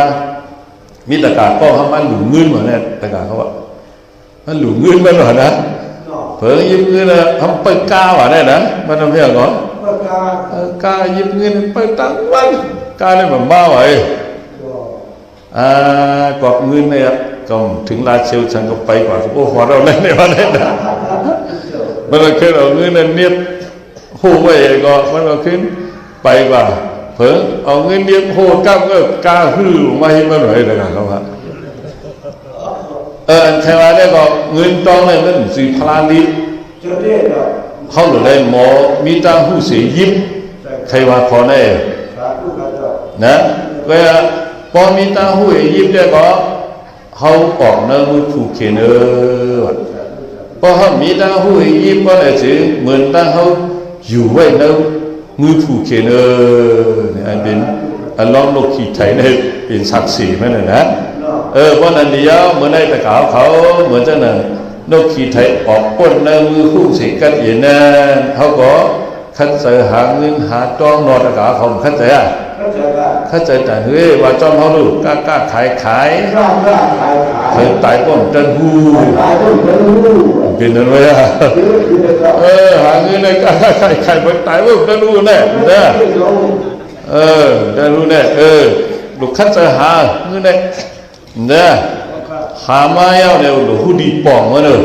มีตะกาก็เขามันหลุมเงินเหมือนเนี่ยตะกาเขาว่ามันหลุมเงินมันเหรอนะเผื่อยืมเงินทำไปก้าวอะไรนะมันทำเพี้ยงเหรอกายืมเงินไปตั้งวันกาเนี่ยแบบบ้าไว้กอบเงินเนี่ยก็ถึงลาเชียวฉันก็ไปกว่าโอ้หัวเราเล่นในวันนี้นะมันก็ขึ้นเอาเงินเนี่ยหูไว้ก็มันก็ขึ้นไปกว่าเพิ่งเอาเงินเนี่ยโหก้ามก็กาหื้อมาให้มันหน่อยเลยนะครับใครว่าได้ก็เงินตองเนี่ยมันสีพลานิดเขาหลุดได้หมอมีตาหูเสียยิบใครว่าพอได้นะก็พอมีตาหูยิบได้ก็เขาออกเนื้อมือผูกเขนพอเขามีตาหูยิบก็ได้สิเหมือนตาเขาอยู่ไว้เนื้อมือผูกเขนเนี่ยเป็นล้อมโลกขีดไทยเนี่ยเป็นศักดิ์ศรีมั้ยนะเพราะนั้นเดียวเมื่อในตะกาวเขาเหมือนจะนั่นนกขีดไทยออกป้นเนื้อมือคู่สิกัดเย็นนั่นเขาก็ขั้นใจหาเงินหาจ้องนอนตะกาวเขาขั้นใจขั้นใจแต่เฮ้ยว่าจ้องเขาดูกล้าขายเธอตายป้นจันหูเป็นนั่นไว้หาเงินในกล้าขายไปตายป้นจันหูแน่เนี่ยจันหูแน่ลูกขั้นใจหาเงินเนี่ยหามาเอาเนี่ยลูกหูดีปองมาเลย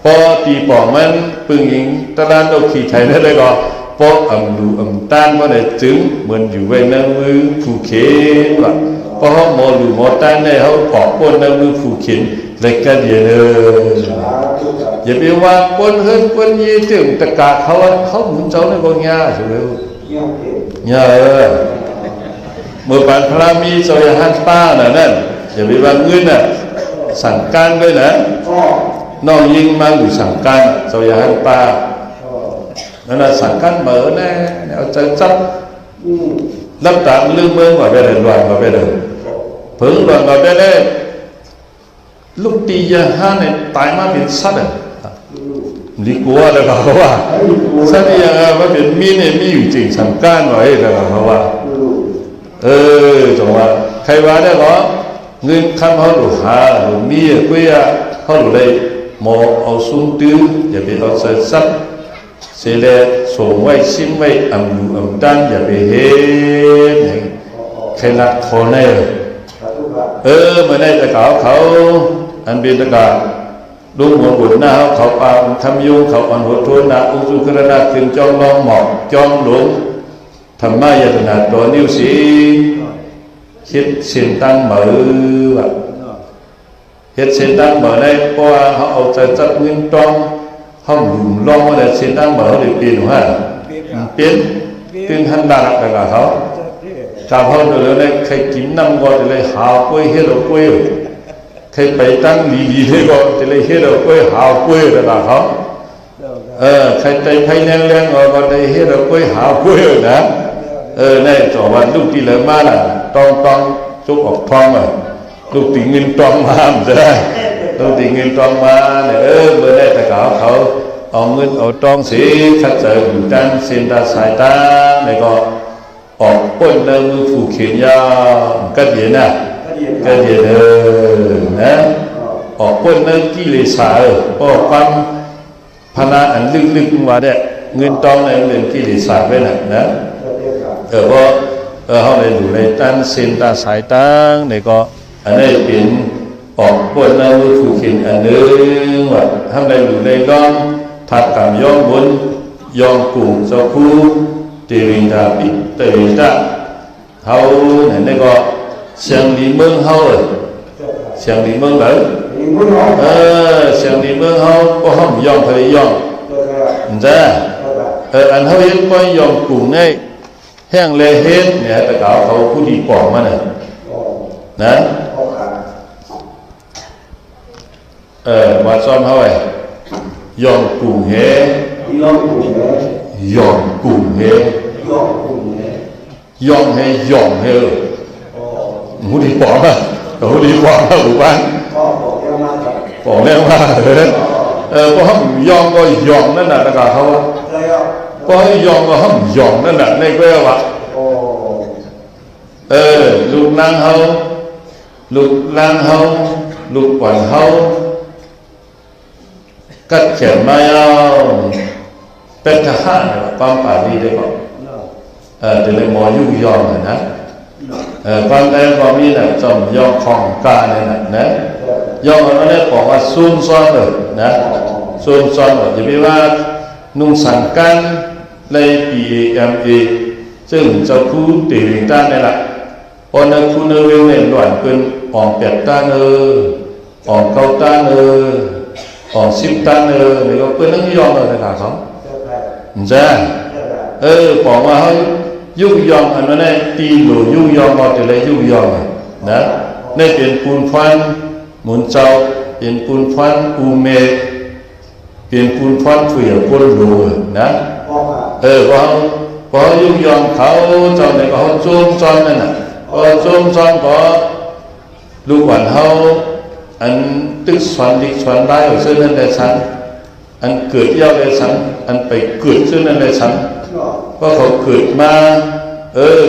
พอตีปองมันปึงยิงตะลานเราขี่ไทยนั่นเลยก็พอดูต้านมาเนี่ยจึงเหมือนอยู่ไว้ในมือผูกเข็นว่าพอเขาหมอหรือหมอต้านเนี่ยเขาปอกปนในมือผูกเข็นเลยก็เดียวอย่าไปว่าปนเฮิร์นปนยี่ถึงตะกาเขาหมุนเจ้าเนี่ยก็ง่ายสุดเลยง่ายเมื่อปานพระมีโซยฮันป้าน่ะนั่นอย่าไปว่าเงินน่ะสั่งการด้วยนะน้องยิงมาอยู่สั่งการโซยฮันป้านั่นน่ะสั่งการเบอร์แน่เอาใจจับรับตามลืมเมืองว่าไปเดินว่าไปเดินเพิ่งว่าไปได้ลูกตียาห้าเนี่ยตายมาเป็นสัตว์เลยดีกว่าเลยเขาว่าสัตว์ยังว่าเป็นมีเนี่ยมีอยู่จริงสั่งการไว้เลยเขาว่าจังว่าใครว่าได้ก็เงินคำเขาหลุดหาหลุดมีกุยเขาหลุดเลยหมอเอาซุ้มตื้ออย่าไปเอาใส่ซับเสียเลยส่งไว้ซิมไว้ดันอย่าไปเฮ็ดใครละคนเนี่ยเมื่อได้ตะกาวเขาอันเป็นตะกาดูหัวบุญหน้าเขาปาทำยุงเขาอ่อนหัวทุนนะอุจุกระดาษขึ้นจองลองหมอกจองหลงธรรมะยตนาตัวนิ้วสีคิดเส้นตั้งเหมือแบบเฮ็ดเส้นตั้งเหมือได้เพราะว่าเขาเอาใจจับเงินตองเขาหลุมลองว่าแต่เส้นตั้งเหมือเขาได้เปลี่ยนหัวเปลี่ยนตึงหันดารักกับเขาจับเขาเดี๋ยวเลยใครกินน้ำก็จะเลยหาวกล้วยเฮ็ดเอากล้วยใครไปตั้งดีๆเลยก็จะเลยเฮ็ดเอากล้วยหาวกล้วยกับเขาใครใจไพ่แรงๆก็ได้เฮ็ดเอากล้วยหาวกล้วยนะในต่อวันลูกที่เหลือมาล่ะต้องจุกออกท้องอ่ะลูกตีเงินตองมาจะได้ลูกตีเงินตองมาเนี่ยเมื่อได้ตะกาวเขาเอาเงินเอาตองสีขัดเจออยู่ด้านเส้นตาสายตาเนี่ยก็ออกป้นเนื้อมือผูกเขียนยาวก็เย็นนะก็เย็นนะออกป้นเนื้อกิเลสาเพราะความพนาอันลึกๆว่าเนี่ยเงินตองในเรื่องกิเลสาไว้นะเพราะเขาเลยอยู่ในด้านเส้นตาสายตาเนี่ยก็อันนี้เป็นออกป้นเนื้อมือผูกเขียนอันนึงว่าทำในอยู่ในร่องถัดกับย่องบนย่องกลุ่มเจ้าคู่เตวินดาปิเตวินดาเขาเนี่ยก็เสียงดีเมืองเขาเสียงดีเมืองเลยเสียงดีเมืองเขาก็ห้องย่องไปย่องจ้า อันเขาเฮ็ดปล่อยยอมกลุ่มในแห้งเลเฮ็ดเนี่ยแต่เขาผู้ดีปอกมาเนี่ยนะว่าซ้อมเขาไว้ยอมกลุ่มเฮยอมกลุ่มเฮยอมให้ยอมเฮผู้ดีปอกมาผู้ดีปอกมาบุบ้านปอกแล้วมาพอเขายอมก็ยอมนั่นน่ะแต่เขาพอให้ยอมก็เขายอมนั่นน่ะในก็ว่าลูกนางเขาลูกลางเขาลูกquảnเขากัดเขียนมาเอาเป็นทหารความป่าดีได้ก่อนเดี๋ยวเลยหมอยุ่งยอมนะความแรงความนี้น่ะจอมยอมของกาเนี่ยนะยอมมันได้บอกว่าซุ่มซ้อนเลยนะซุ่มซ้อนเลยอย่าไปว่านุ่งสังกันใน PAMA ซึ่งเจ้าคู่ตีวิงด้านนี่แหละพอนักคุณเรื่องเนี่ยหล่อนเป็นอ่องเป็ดด้านอ่องเกาด้านอ่องซิบด้านนี่ก็เป็นนักยอมเลยนะครับเขาจ้าบอกว่าเขายุ่งยอมอันนั้นตีหลูยุ่งยอมเอาแต่เลยยุ่งยอมนะนี่เป็นปูนฟันหมุนเจ้าเป็นปูนฟันอูเมเป็นปูนฟันฝืนปูนหลูนะพอยุ่งยอมเขาเจ้าเนี่ยเขาจุ่มจอนนั่นน่ะพอจุ่มจอนก็ลูกหวานเขาอันตึกสวนดิกสวนได้ซึ่งนั่นได้ชั้นอันเกิดเย้าได้ชั้นอันไปเกิดซึ่งนั่นได้ชั้นก็เขาเกิดมา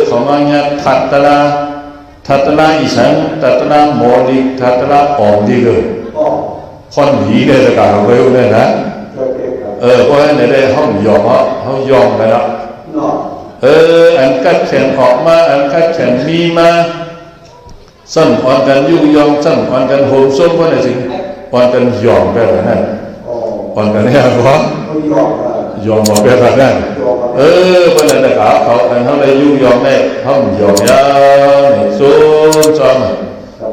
เขามาเนี่ยทัตตาอีสังทัตตาโมดิทัตตาออกดีเลยคนหนีได้แต่การเราไปรู้ได้นะเพราะฉะนั้นได้เขายอมเขายอมไปแล้วอันกัดแขนออกมาอันกัดแขนมีมาสั่งอ่อนกันยุ่งยอมสั่งอ่อนกันโหมส้มว่าอะไรสิอ่อนกันยอมไปแบบนั้นอ่อนกันเนี่ยเพราะยอมบอกแบบนั้นเพราะนั้นนะครับเขาอันเขาเลยยุ่งยอมได้เขายอมยาเนี่ยส้มจอม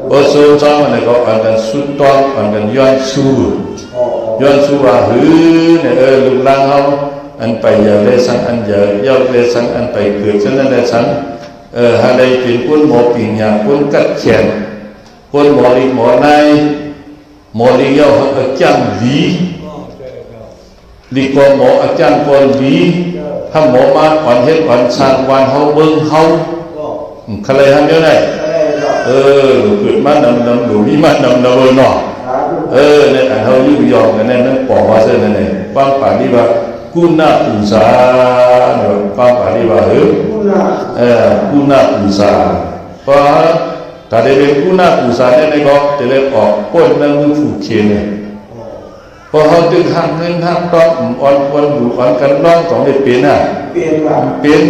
พอส้มจอมเนี่ยเขาอ่อนกันสุดต้องอ่อนกันย้อนสู้ว่าเนี่ยลูกหลานเขาอันไปอย่าได้สังอันอย่าเย้าได้สังอันไปเกิดฉะนั้นได้สังหาได้เป็นคนหมอปิ่งยาคนกัดแขนคนหมอลีหมอในหมอลีเย้าเขาจ้างลีกว่าหมออาจารย์ก่อนลีถ้าหมอมาอ่อนเฮ็ดอ่อนสร้างวันเฮาเบิ่งเฮาใครทำเยอะได้เกิดมานำหลูมีมานำเนาะเนี่ยอันเฮายุ่งยอมกันนั่นปอกว่าซื่อนั่นเองความป่าที่ว่ากุณาอุสาเนาะความป่าที่ว่ากุณาอุสาเพราะถ้าได้เป็นกุณาอุสาเนี่ยก็จะได้ออกพ้นนั่นคือผู้เขียนเนี่ยพอเขาตึงห้างเงินห้างต้องอ่อนวันอยู่อ่อนกันร้องของเด็กเป็นเป็น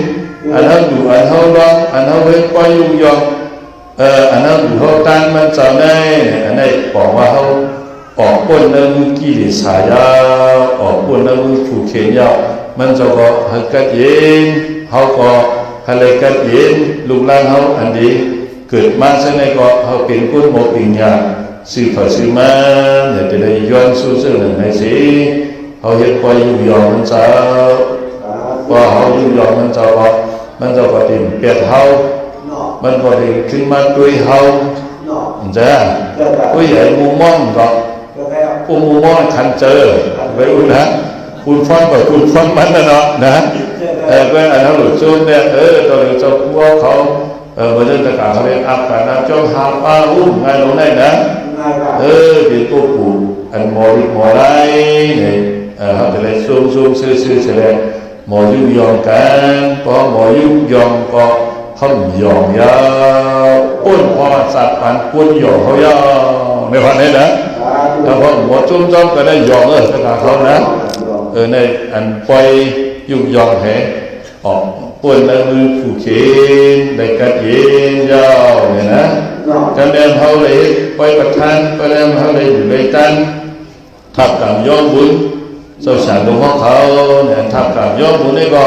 อันนั้นอยู่อันเขาร้องอันเขาเว้นปล่อยยุ่งยอมอันนั้นอยู่เขาตั้งมันจะได้อันนี้บอกว่าเขาออกพ้นนั่นคือกิเลสยาออกพ้นนั่นคือผู้เขียนยามันจะก็ให้กัดเย็นเขาก็ให้เลยกัดเย็นลูกหลานเขาอันนี้เกิดมาเช่นไรก็เขาเป็นคนหมดปิญญาสื่อฝ่ายสื่อมาเนี่ยจะได้ย้อนสู้ซึ่งหนึ่งในสิเขาเห็นปล่อยยุ่งยอมมันจะว่าเขายุ่งยอมมันจะว่ามันจะปฏิบัติเปลี่ยนเขามันก็ได้ขึ้นมาด้วยเขาจ้ะผู้ใหญ่มุมมองก็ผู้มุมมองคันเจอไว้อุ่นนะคุณฟังกับคุณฟังมันนะเนาะนะก็อันนั้นหลุดช่วงเนี่ยตอนนี้เจ้าพวกเขาเมื่อเดือนตะการเขาเรียกอัพกันนะเจ้าหาป้าไงลงได้นะเป็นตัวผู้อันหมอได้เนี่ยเขาจะเลยซูมซื่อเฉลี่ยหมอยุ่งยอมกันพอหมอยุ่งยอมก็ทำยอมยาวป้นพอสัตว์ปันป้นยอมเขายาวไม่พอเนี่ยนะถ้าพอหมอจุ่มจ้อมก็ได้ยอมตะการเขานะในอันปล่อยยุ่งยอมแห่ออกป้นนั่นคือผู้เขียนได้กัดเย็นยาวเนี่ยนะจำเดิมเขาเลยปล่อยประทานก็เดิมเขาเลยอยู่เลยกันทับกับย้อนบุญเจ้าสารหลวงพ่อเขาเนี่ยทับกับย้อนบุญนี่ก็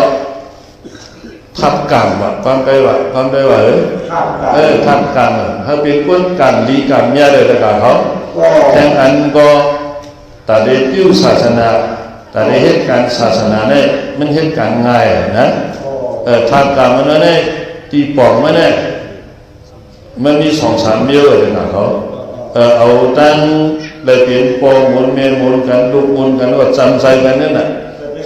ทับกรรมความไปว่าทับกรรมเขาเป็นคนกรรมดีกรรมเมียเลยแต่กับเขาแทงอันก็แต่เด็กยิ้วศาสนา แต่ในเหตุการณ์ศาสนาเนี่ยมันเหตุการณ์ง่ายนะทางการมันเนี่ยตีปองมันเนี่ยมันมี2-3เบี้ยวเลยนะเขาเอาตั้งได้เปลี่ยนปองมุนเมนมุนกันลูกมุนกันก็จำใจกันนั่นน่ะ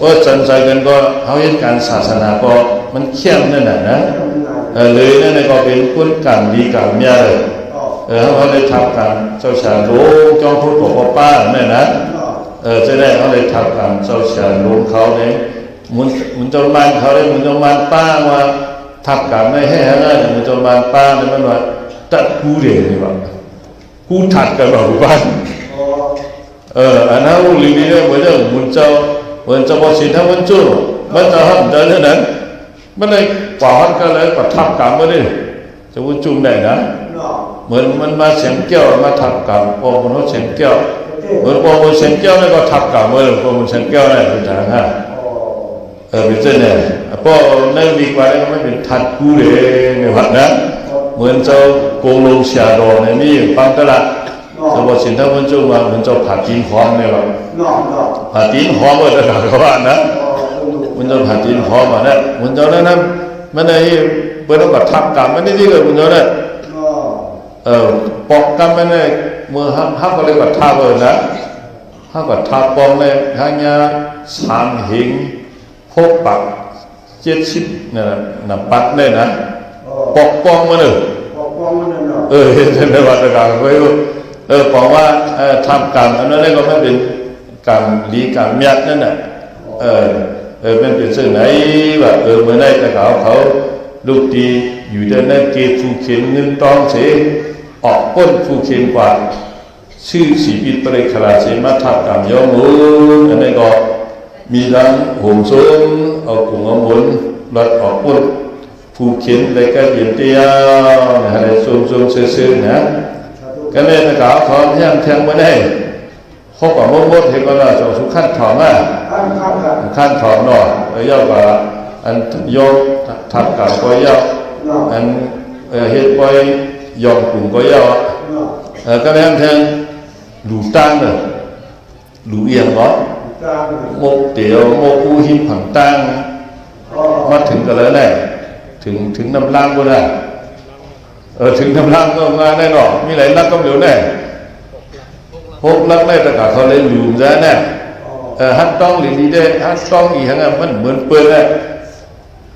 ก็จำใจกันก็เขาเหตุการณ์ศาสนาก็มันเข้มนั่นน่ะนะเลยนั่นก็เป็นคนการดีการเมียเลยเขาได้ทำการเจ้าชายโลกจอมพูดบอกป้าเนี่ยนะจะได้เขาได้ทำการเจ้าชายโลกเขาเนี่ยมันจะมันเขาเนี่ยมันจะมันป้าว่าทับการไม่ให้ฮะเนี่ยมันจะมันป้าเนี่ยมันว่าตัดกูเรียนนี่ว่ากูถัดกันแบบบ้านอันนั้นลูกลิงนี่เนี่ยเหมือนเดิมมันจะบอกสิ่งที่มันจู่มันจะหันเดินเท่านั้นมันเลยกว่าหันกันเลยกว่าทับการไม่ได้จะวุ่นจุ่มได้นะเหมือนมันมาเสียงเกี้ยวมาทับกับพอมันเขาเสียงเกี้ยวเหมือนพอมันเสียงเกี้ยวแล้วก็ทับกับเมื่อพอมันเสียงเกี้ยวเนี่ยเป็นทางฮะเป็นเส้นเนี่ยพอในดีกว่าเนี่ยไม่เป็นทัดกูเลยเนี่ยวัดนะเหมือนเจ้าโกงลงเสียดอเนี่ยมีฟังตลาดจะบอกสิ่งที่มันจู่มาเหมือนเจ้าผัดตีนหอมเนี่ยว่าผัดตีนหอมก็จะกล่าวว่านะมันเจ้าผัดตีนหอมอ่ะเนี่ยมันเจ้านั้นนะมันได้เปิดต้องทับกับมันได้ที่เลยมันเจ้าเนี่ยปอกกันไปเนี่ยเมื่อห้าก็เลยก็ท่าเบอร์นะห้าก็ท่าปองเนี่ยทางยา3 หิงพกปัก70เนี่ยนะปัดเนี่ยนะปอกปองมาเลยเห็นในวัดตะการไว้บอกว่าทำกรรมอันนั้นก็ไม่เป็นกรรมดีกรรมยัดนั่นน่ะมันเป็นสิ่งไหนว่าเมื่อไหร่ตะการเขาลูกดีอยู่ในนั้นเก็บผู้เขียนเงินตองเสียออกพ้นผู้เขียนกว่าชื่อสีปิดปริคลาเสมาทับกรรมย้อมมืออันนี้ก็มีทั้งห่มซุ้มเอากลุ่มเอาหมุนรถออกพ้นผู้เขียนเลยก็เย็นเตี้ยอะไรซุ้มซื่อๆนะก็เลยตะการเขาแทงมาได้เขาก็มดเห็นก็น่าจะสุขั้นถอมขั้นถอมหน่อยย่อว่าอันโยกทับกับก็ย่ออันเฮ็ดไปยอมกลุ่มก็ย่อก็เลยแทงหลูตั้งเลยหลูเอียงเนาะโมกเตี๋ยวโมกอู้หิ้มผังตั้งมาถึงกันแล้วแน่ถึงน้ำล่างก็ได้ถึงน้ำล่างก็มาแน่นอนมีหลายนักก็เดี๋ยวแน่พกลักแน่แต่กับเขาเลยหลูมซะแน่ฮัตต้องหรือดีได้ฮัตต้องอีกทั้งมันเหมือนเปิดแน่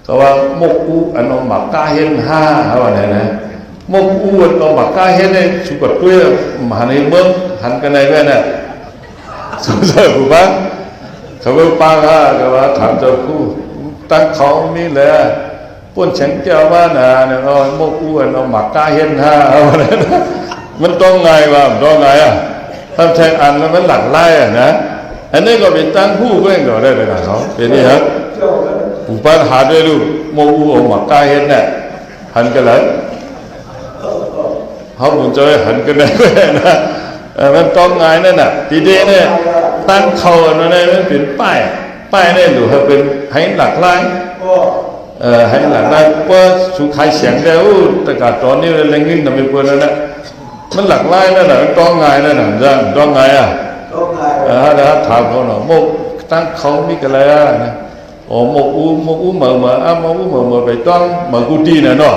ก็ว่าโมกอู้อันนองหมักก้าเห็น5อะไรนะโมกอู้อันนองหมักก้าเห็นเนี่ยสุกตัวมหาในเมืองหันกันในแม่น่ะสงสัยผู้บ้านเขาไปป้าก็ว่าถามเจ้าคู่ตั้งเขามีแหละป้นเฉียงแก้วว่าน่ะเนี่ยโมกอู้อันนองหมักก้าเห็นอะไรนะมันต้องไงวะต้องไงอ่ะท่านแทงอันแล้วมันหลักไล่อ่ะนะอันนี้ก็เป็นตั้งผู้เพื่อนก็ได้เลยนะเขาเป็นนี่ครับผู้ป้าหาด้วยลูกโมอูออกมาใกล้เห็นเนี่ยหันกันเลยเขาบุญจะหันกันได้ไหมนะมันต้องไงนั่นน่ะทีเดียวเนี่ยตั้งเขาอันนั้นมันเป็นป้ายเนี่ยดูให้เป็นให้หลักไล่ให้หลักไล่เพราะสุขายเสียงได้แต่การตอนนี้เร่งยิ่งทำให้เพื่อนนั่นแหละมันหลักไล่นั่นแหละต้องไงนั่นน่ะจ้าต้องไงอ่ะแล้วถามเขาหน่อยโมกตั้งเขามีกันอะไรนะโอ้โมกูเหมือนโมกูเหมือนไปต้องเหมือนกูตีน่ะเนาะ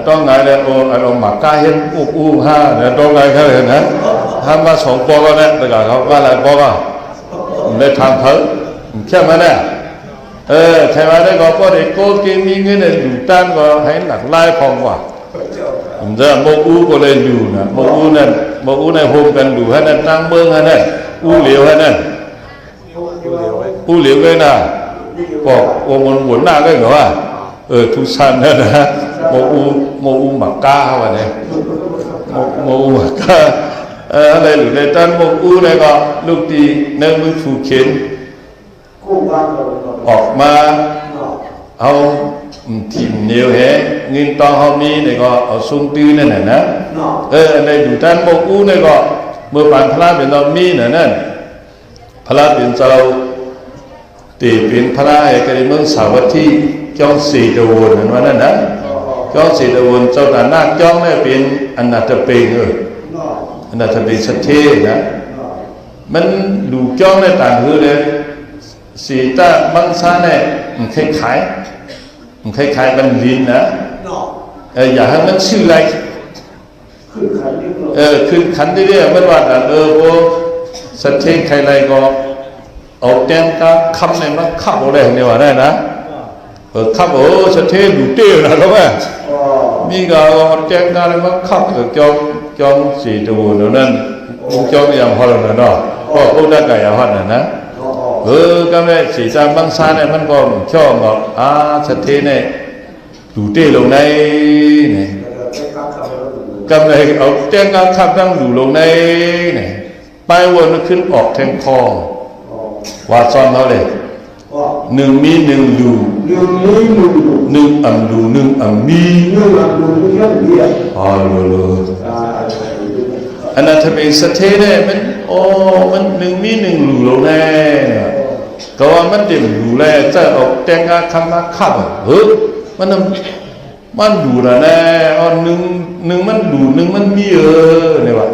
ต้องไงเลยโอ้เราหมักก้าเห็นอู้เนี่ยต้องไงเขาเห็นนะทำมา2 ปอก็เนี่ยแต่ก็เขาว่าอะไรปอก็ได้ทำเขาแค่มาเนี่ยใช่ไหมได้ก็พอได้โกกินมีเงินเนี่ยอยู่ตั้งก็ให้หนักไล่พองกว่าผมจะโมกูก็เลยอยู่นะโมกูในโฮมกันดูให้นั่นตั้งเมืองให้นั่นอู้เหลียวให้นั่นอู้เหลียวเลยนะบอกว่ามันหมุนหน้าก็เหรอว่าทุกชั้นนั่นนะโมอูหมักก้าว่าเนี่ยโมอูหมักก้าอะไรหรือในตั้งโมอูเนี่ยก็ลูกตีในมือผูกเข็นออกมาเอาถิ่นเหนียวแหเงินตองเขามีเนี่ยก็เอาซุ้มตื้อนั่นน่ะนะในดูท่านโมกูเนี่ยก็เมื่อผ่านพระเป็นเรามีน่ะนั่นพระเป็นเจ้าตีเป็นพระเอกในเมืองสาวัตถีจ้องสีตะวันนั่นว่านั่นนะจ้องสีตะวันเจ้าตาหน้าจ้องเนี่ยเป็นอนาถเปงอนาถเปงสัตเทนะมันดูจ้องในต่างหือเลย สีตามังซาเนี่ยมันคล้ายกันลิ้นนะอย่าให้มันชื่ออะไรขึ้นขันได้เรื่อยๆมันว่าโอ้สัตเทงใครไรก็เอาแต้มก็คำในมันขับอะไรเนี่ยว่าได้นะขับโอ้สัตเทงดูเตี้ยนะรู้ไหมมีก็เอาแต้มก็อะไรมันขับจอมสีตัวนั้นจอมอย่างพอแล้วเนาะก็อุดกายพันนะก็แม่สีจามบางซาเนี่ยมันก็ชอบบอกสัตเทงเนี่ยดูเตี้ยลงในเนี่ยกำไรเอาแจ้งการขับตั้งดูลงในเนี่ยไปวนขึ้นออกแทงคอว่าซ้อนเขาเลยหนึ่งมีหนึ่งดูหนึ่งอ่ำดูหนึ่งอ่ำมีอ๋อรู้อันนั้นถ้าเป็นสเตเนี่ยมันมันหนึ่งมีหนึ่งดูลงในก็ว่ามันเด่นดูแลจะออกแจ้งการขับมาขับมันดูแล้วแน่หนึ่งมันดูหนึ่งมันมีเนี่ยว่า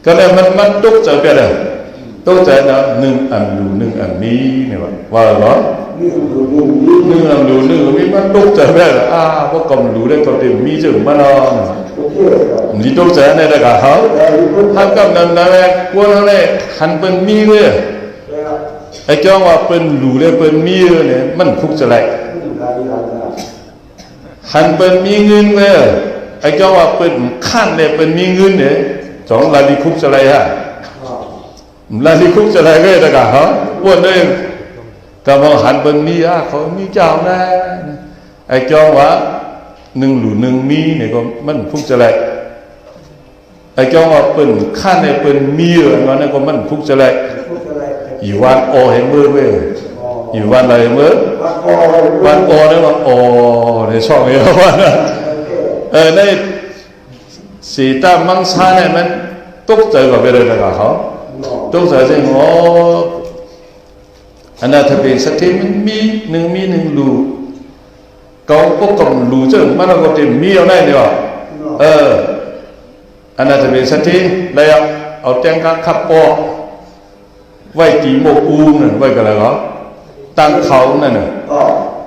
ก็เลยมันตกใจไปเลยตกใจนะหนึ่งอันดูหนึ่งอันมีเนี่ยว่าเหรอหนึ่งอันดูหนึ่งมีมันตกใจไปเลยพวกกำดูได้ก็เต็มมีจึงมันนี่ตกใจเนี่ยแต่ก็เขาถ้ากำนั้นแหละกลัวนั่นแหละหันเป็นมีเลยไอ้เจ้าว่าเป็นดูเลยเป็นมีเนี่ยมันคุกจะไรหันเป็นมีเงินเลยไอ้เจ้าว่าเป็นขั้นเนี่ยเป็นมีเงินเนี่ยสองลาลิคุกจะไรฮะลาลิคุกจะไรก็ได้แต่ฮะวันนี้แต่พอหันเป็นมีเขามีเจ้านะไอ้เจ้าว่าหนึ่งหรือหนึ่งมีเนี่ยก็มันคุกจะไรไอ้เจ้าว่าเป็นขั้นเนี่ยเป็นมีมันเนี่ยก็มันคุกจะไรอยู่วันโอเห็นมือเว้ยอยู่วันอะไรมือวันโอเนี่ยว่าโอในช่องนี้ว่าในสีตามังซาเนี่ยมันตกใจกับไปเลยนะครับเขาตกใจจริงอันนั้นถ้าเป็นสติมันมีหนึ่งรูเขาก็กำรูจึงมันก็จะมีเอาได้เนี่ยอันนั้นถ้าเป็นสติแล้วเอาแจ้งการขับปอไว้ตีโมกูนั่นไว้กันแล้วตั้งเขานั่นน่ะ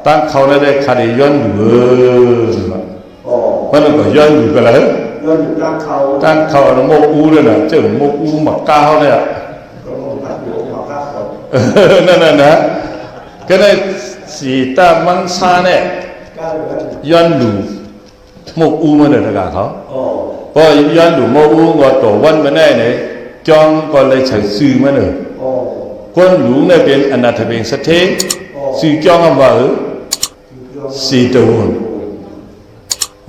ตั้งเขาได้คดีย้อนอยู่มันก็ย้อนอยู่กันแล้วตั้งเขาโมกูเลยนะเจ้าโมกูหมักก้าวเนี่ยนั่นนะก็ได้สีตามังซาเนี่ยย้อนอยู่โมกูมันเลยนะเขาพอย้อนอยู่โมกูก็ตัววันมาได้เนี่ยจองก็เลยใช้ซื้อมาเลยคนหลวงเนี่ยเป็นอนาถเป็นสเตสื่อจ้องว่าสีตัว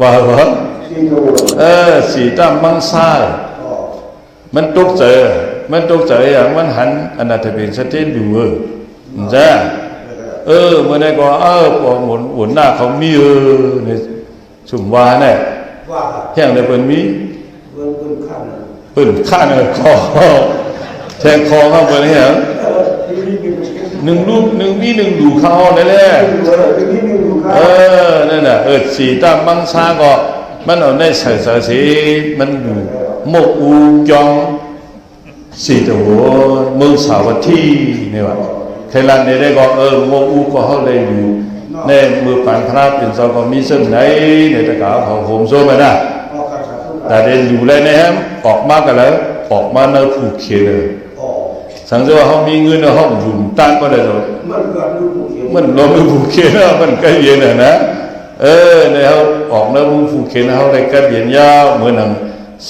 ว่าสีตามังซามันตกใจอย่างมันหันอนาถเป็นสเตดูจ้าเมื่อไหร่ก็พอหมุนหน้าเขามีเนี่ยสุ่มว่าเนี่ยแห้งเลยเป็นมีเป็นข้างเลยคอแทงคอเข้าไปเนี่ยหนึ่งลูกหนึ่งมีหนึ่งดูเขาได้เลยนั่นน่ะสีตามังซาก็มันเอาในใส่สีมันอยู่โมกูจองสีตัวเมืองสาวัตถีเนี่ยว่าใครรันได้ก็โมกูก็เขาเลยอยู่ในมือปันพระเป็นสาวก็มีเส้นไหนในตะกาของผมโซ่ไปนะแต่เดินอยู่เลยนะครับออกมากันแล้วออกมาเนื้อผูกเขียนเลยสังเกตว่าเขามีเงินในห้องอยู่ตั้งก็ได้หรอมันเราไม่ผูกเขียนมันใกล้เย็นนะในเขาออกเนื้อผูกเขียนเขาได้ใกล้เย็นยาวเหมือนหนัง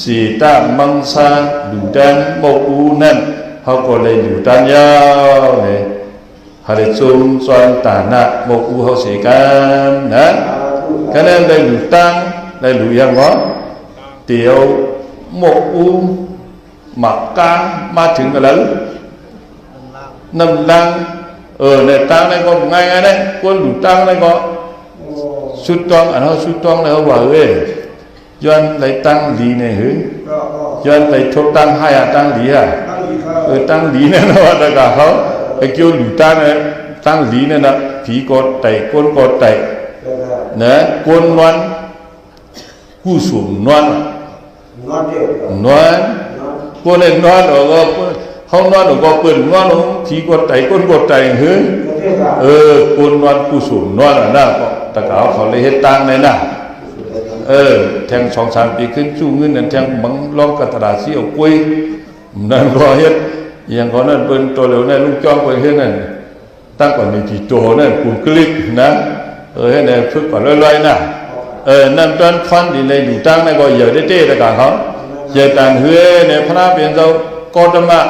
สีตามังซาดูดันโมกูนั่นเขาก็เลยอยู่ดันยาวเลยเขาได้ซุ่มซ้อนตาหน้าโมกูเขาเสียกันนะก็นั้นได้อยู่ตั้งได้อยู่ยังวะเตี๋ยวโมกูหมักกางมาถึงกันแล้วนำดังในตั้งในก็ง่ายๆนะคนดูตั้งในก็สุดตองอันเขาสุดตองแล้วว่าย้อนไหลตั้งดีเนี่ยย้อนไหลทบตั้งให้ตั้งดีตั้งดีเนี่ยนะว่าแต่ก็เขาไอ้เกี่ยวดูตั้งเนี่ยตั้งดีเนี่ยนะผีกดไตก้นกดไตนะก้นนวลกู้สูงนวลก้นเองนวลก็ เขานอนหนูก็เปิดนอนหนูผีกดไตก้นกดไตเฮ้ยก้นนอนกุศลนอนน่ะก็ตะกาวเขาเลยเฮ็ดตังในน่ะแทง2-3 ปีขึ้นชู้เงินนั่นแทงบังล้อมกระตาสีเอากล้วยนั่นก็เฮ็ดอย่างเขานั่นเป็นตัวเหลวนั่นลูกจ้องไปเฮ็ดนั่นตั้งก่อนมีที่โตนั่นกูคลิกนะให้เนี่ยฝึกก่อนลอยๆนะนั่นตอนฟันดีเลยอยู่ตั้งนั่นก็เหยอะได้เต้ตะกาวเขาเหยอะตันเฮือเนี่ยพระเป็นเจ้ากอดมะ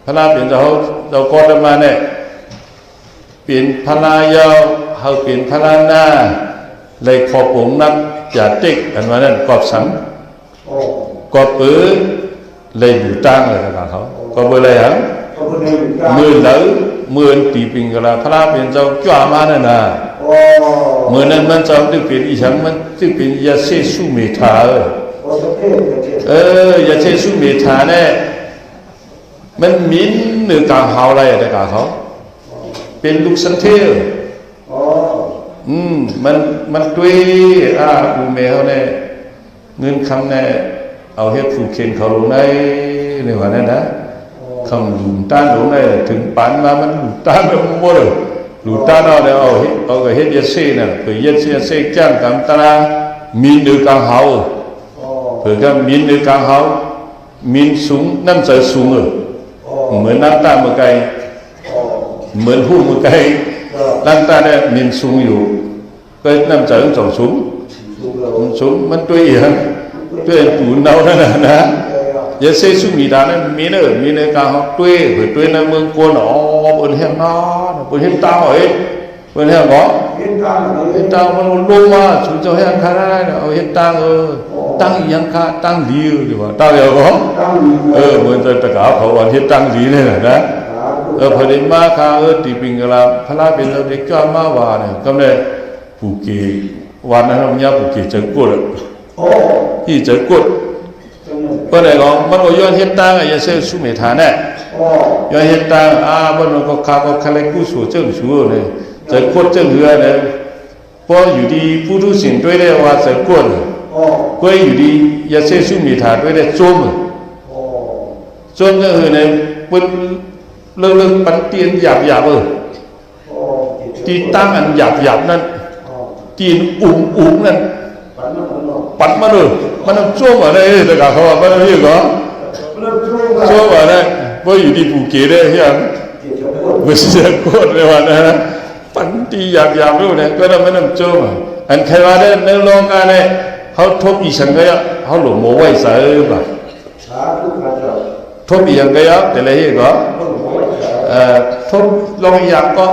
พระเป็นเจ้ากอดมะเนี่ยเป็นพระยาวเขาเป็นพระหน้าเลยขอบองนักอย่าติ๊กอันว่านั่นกอบสังกอบปื้อเลยอยู่ตั้งเลยตะกาวเขาก็เบอร์อะไรฮะมือเหลอมือตีปิงกะลาพระเป็นเจ้าจ้ามานั่นน่ะมือนั้นมันเจ้าที่เป็นอีฉันมันที่เป็นยาเสสุเมธายาเสสุเมธาเนี่ยมันมินหรือกางหาวอะไรแต่กางเขาเป็นลูกสันเทลมันด้วยอูเมเขาเนี่ยเงินคำเนี่ยเอาเฮ็ดผูกเข็นเขาลงในว่านั่นนะคำหลุมต้านลงในถึงปานมามันหลุมต้านไปหมดเลยหลุมต้านเอาเนี่ยเอาก็เฮ็ดยาเสน่ะเผื่อยาเสจ้างกำตรามินหรือกางหาวเผื่อก็มินหรือกางหาวมินสูงน้ำใจสูงเหมือนน้ำตาเมื่อไกลเหมือนหูเมื่อไกลน้ำตาเนี่ยมินสูงอยู่ก็น้ำใจต้องสูงมันตัวเองตัวปูนเอานั่นนะยาเสสุมีดานั้นมีในการเขาตัวในเมืองโกนบนแห่งน้าบนแห่งตาบนแห่งหรอเห็นตามันลงมาชูเจ้าแห่งข้าได้เอาเห็นตาตั้งยังข้าตั้งดีหรือว่าตั้งอย่างหรอเหมือนจะตะกาวเขาวันเห็นตั้งดีเลยนะพอดีมาข้าตีปิงกะลาพระเป็นเราเด็กจ้ามาวาเนี่ยก็เลยผูกเกวันนั้นเราเนี่ยผูกเกจะกดที่จะกดก็เลยก็มันก็ย้อนเห็นตั้งอย่าเสียสุเมธาเนี่ยย้อนเห็นตั้งมันก็ข้าก็คาเล็กกู้สู้เจ้าสู้เลยจะกดเจ้าเหือเนี่ยพออยู่ดีผู้ทุศิลป์ด้วยได้ว่าจะกดก็อยู่ดีอย่าเสียสุเมธาด้วยได้จมก็คือเนี่ยเป็นเรื่องปันเตียนหยาบที่ตั้งอันหยาบนั่นที่อุ่มนั่นปัดมาเลยมันจมอะไรแต่กะเขาว่ามันเรียกเหรอจมอะไรพออยู่ดีผูกเกได้ยังไม่ใช่กดเลยว่านะปันตีหยาบรู้เนี่ยก็ได้ไม่ต้องจมอันใครว่าได้ในโลกาเนี่ยเขาทบอีสังเกตเขาหลงโมไว้ใส่ป่ะทบอีสังเกตแต่ละเหตุก็ทดลองอยากก็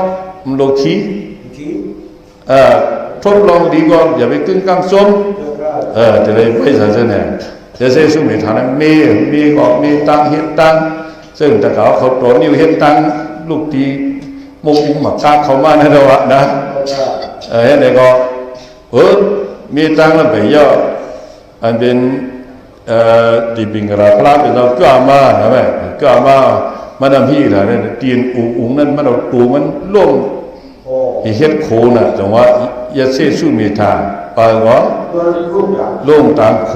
โลคีทดลองดีก็อย่าไปกึ่งกลางส้มแต่เลยไม่ใช่เช่นนั้นจะเสียสุมิธานั้นมีก็มีตังเฮ็ดตังซึ่งแต่เขาตัวนิ้วเฮ็ดตังลูกตีมุกหมักกาเขามาในระหว่างนะเห็นไหมก็มีตังแล้วไปย่ออันเป็นดีบิงกระพลาเป็นเราก็มาใช่ไหมก็มามันทำพี่อะไรเนี่ยตีนอุ้งนั่นมันเอาตัวมันล่วงเฮ็ดโคน่ะจังว่ายาเสสุมีทางไปก็ล่วงตามโค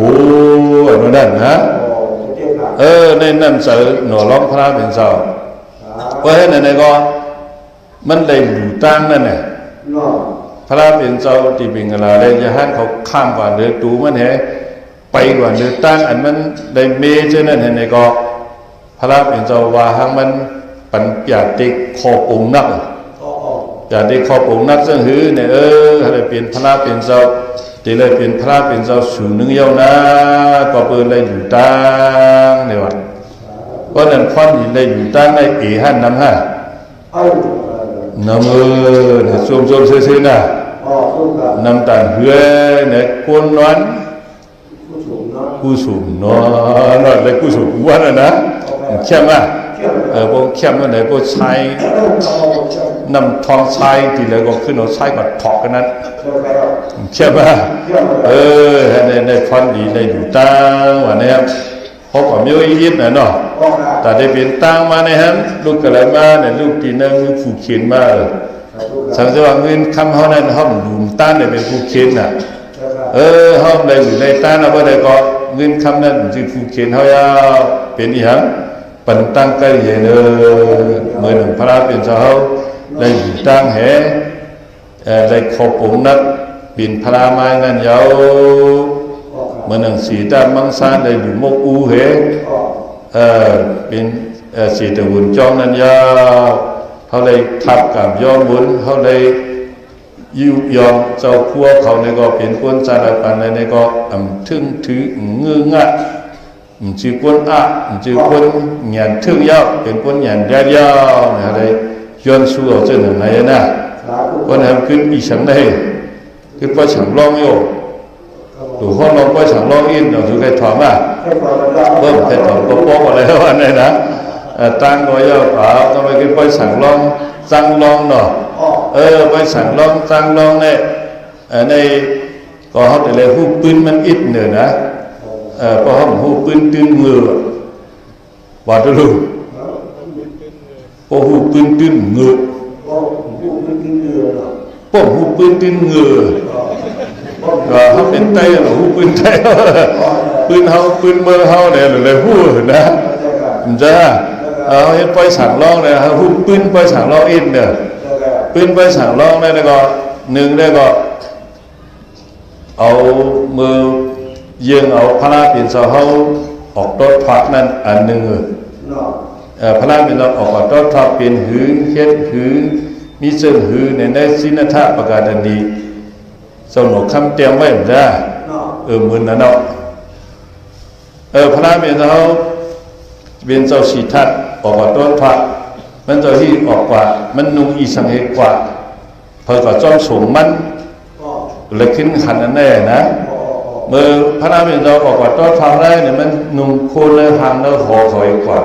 นั่นนะในนั่นเสือหน่อร้องพระเป็นเจ้าเพราะฉะนั้นก็มันได้อยู่ตั้งนั่นแหละพระเป็นเจ้าที่เป็นอะไรเลยจะให้เขาข้ามกว่าเดือตูมันเหรอไปกว่าเดือตั้งอันมันได้เมเช่นนั้นเห็นไหมก็พระเป็นเจ้าว่าหางมันปัญญาติขอบองค์นักอย่าได้ขอบองค์นักซึ่งหือเนี่ยอะไรเป็นพระเป็นเจ้าตีเลยเป็นพระเป็นเจ้าสูงนึงเย้านะก็เปิดเลยอยู่ตั้งเนี่ยว่าเพราะนั้นฟันเลยอยู่ตั้งในหันน้ำห้าน้ำเนี่ยส้มซื่อๆนะน้ำตาลเหือเนี่ยกวนนวลกู้สูงนอนเลยกู้สูงวันนะเข้มอ่ะพวกเข้มนั่นไหนพวกชายน้ำทองชายทีเลยก็ขึ้นเอาชายก็ถอกกันนั้นเข้มอ่ะในฟันดีในอยู่ตั้งวันนี้พอความยุ่ยยิบนะเนาะแต่ได้เป็นตั้งมาในฮันลูกกระไรมาเนี่ยลูกตีนั่งผูกเขียนมาสังเกตว่าเงินคำเขานั้นห้องดูตั้งเนี่ยเป็นผูกเขียนน่ะห้องเลยอยู่ในตั้งนะเพื่อได้ก็เงินคำนั้นจึงผูกเขียนเขาเป็นอีหยัง ปันตั้งใกล้เย็นเมื่อหนึ่งพระเป็นเจ้าได้ตั้งแห่ได้ขบผมนักบินพระไม้นั่นยาวเมื่อหนึ่งสีดำมังสานได้ดูมกอูเหเป็นสีตะวันจองนั่นยาวเขาเลยทับกับย้อนบุญเขาเลยยุยอมเจ้าพัวเขาในก็เป็นคนจาระปันในก็ทึ่งถือเงื้องะชื่อคนชื่อคนหยันทึ่งยาวเป็นคนหยันยาวอะไรย้อนสู้เอาเจ้าหนึ่งไหนนะคนทำขึ้นปีฉันได้ขึ้นไปฉันร้องโย่ดูห้องลองไปฉันร้องอินเราคือใครถอมเพิ่มใครถอมก็ป้องอะไรวันนี้นะตั้งก็ยาวเปล่าต้องไปขึ้นไปฉันร้องจังร้องเนาะไปฉันร้องจังร้องเนี่ยในก็เขาแต่เลยหูปืนมันอิดเนี่ยนะเพราะเขาหูปืนตื้นมือว่าจะรู้พอหูปืนตื้นมือป้องหูปืนตื้นมือก็เขาเป็นไตหรือหูปืนไตปืนเขาปืนมือเขาเนี่ยหรือหูนะมันจะเอาให้ไปสั่งร้องเนี่ยหูปืนไปสั่งร้องอินเนี่ยปืนไปสั่งร้องได้แล้วก็หนึ่งได้ก็เอามือเยื่อเอาพระเป็นเสาเขาออกต้นผักนั่นอันหนึ่งพระเป็นเราออกต้นผักเป็นหืนเฮ็ดหืนมีเสื่อหืนในสินธาประกาศนี้สนุกคำเตรียมไว้เหมือนกันมือนั่นเนาะพระเป็นเขาเป็นเจ้าสีทัดออกต้นผักมันเจ้าที่ออกกว่ามันนุ่งอีสังเหตุกว่าพอก็จ้องสูงมันเลยขึ้นขันนั่นแน่นะเมื่อพระนามเป็นเราออกว่าต้นทางได้เนี่ยมันนุ่งโคนเลยหางแล้วหอคอยกว่า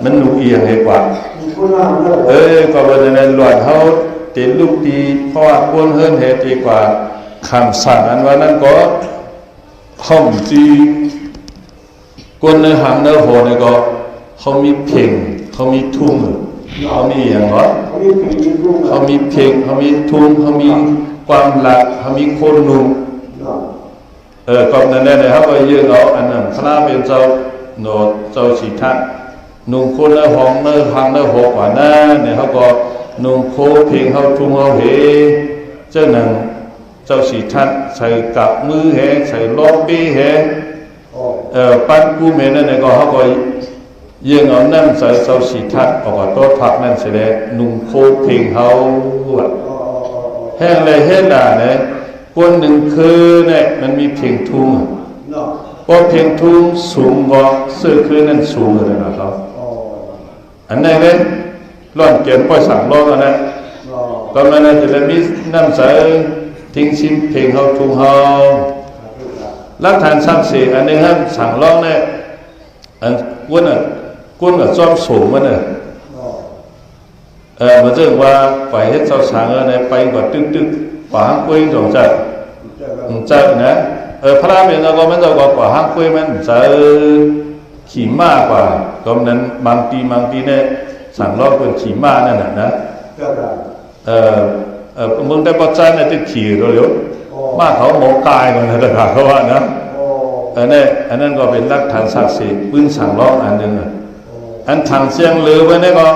มันนุ่งเอียงให้กว่าก็เป็นในหลวงเขาติดลูกดีเพราะว่าก้นเฮิรนเหตุดีกว่าคำสั่งอันว่านั้นก็ห้องจีก้นเลยหางแล้วหอเนี่ยก็เขามีเพ่งเขามีทุ่งเขามีอย่างไรเขามีเพ่งเขามีทุ่งเขามีความหลักเขามีโคนนุ่งก็นั่นแหละครับก็ยืนเอาอันนั้นพระเป็นเจ้าโนเจ้าสิทธะนุ่งโคนแล้วห้องเนื้อหางแล้วหกว่านั้นเนี่ยเขาก็นุ่งโคเพ่งเขาทุ่งเขาเหเจ้าหนังเจ้าสิทธะใส่กับมือเหใส่ล้อปีเหปั้นกู้เมนนั่นเนี่ยก็เขาก็ยืนเอาน้ำใส่เจ้าสีทัดออกจากโต๊ะผักนั่นเสร็จแล้วนุ่งโคเพ่งเขาแห้งเลยเฮ็ดด่าเนี่ยก้นหนึ่งคือเนี่ยมันมีเพ่งทุ่งพอเพ่งทุ่งสูงกว่าเสื้อคือนั่นสูงเลยนะครับอันนี้เนี่ยร่อนเกียนป้อยสั่งร้องกันนะก็มันนั่นจะมีน้ำใส่ทิ้งชิมเพ่งเขาทุ่งเขารักฐานซ้ำเสียอันนี้ครับสั่งร้องเนี่ยอันก้นอ่ะก้นกับจ้อมสูงมันเนี่ยมาเจอว่าไปเฮ็ดเจ้าสางอะไรไปกว่าตึกป่าห้างกุ้ยตรงจัดนะพระเป็นเราก็มันจะกว่าป่าห้างกุ้ยมันจะขี่ม้ากว่าก็นั้นบางทีเนี่ยสั่งรอบคนขี่ม้านั่นน่ะนะมึงได้ปัจจัยเนี่ยจะขี่เร็วม้าเขาหมอกายมันนะแต่เขาว่านะอันนั้นก็เป็นหลักฐานศักดิ์สิทธิ์ปืนสั่งรอบอันหนึ่งอันทางเสียงลือไว้เนี่ยก็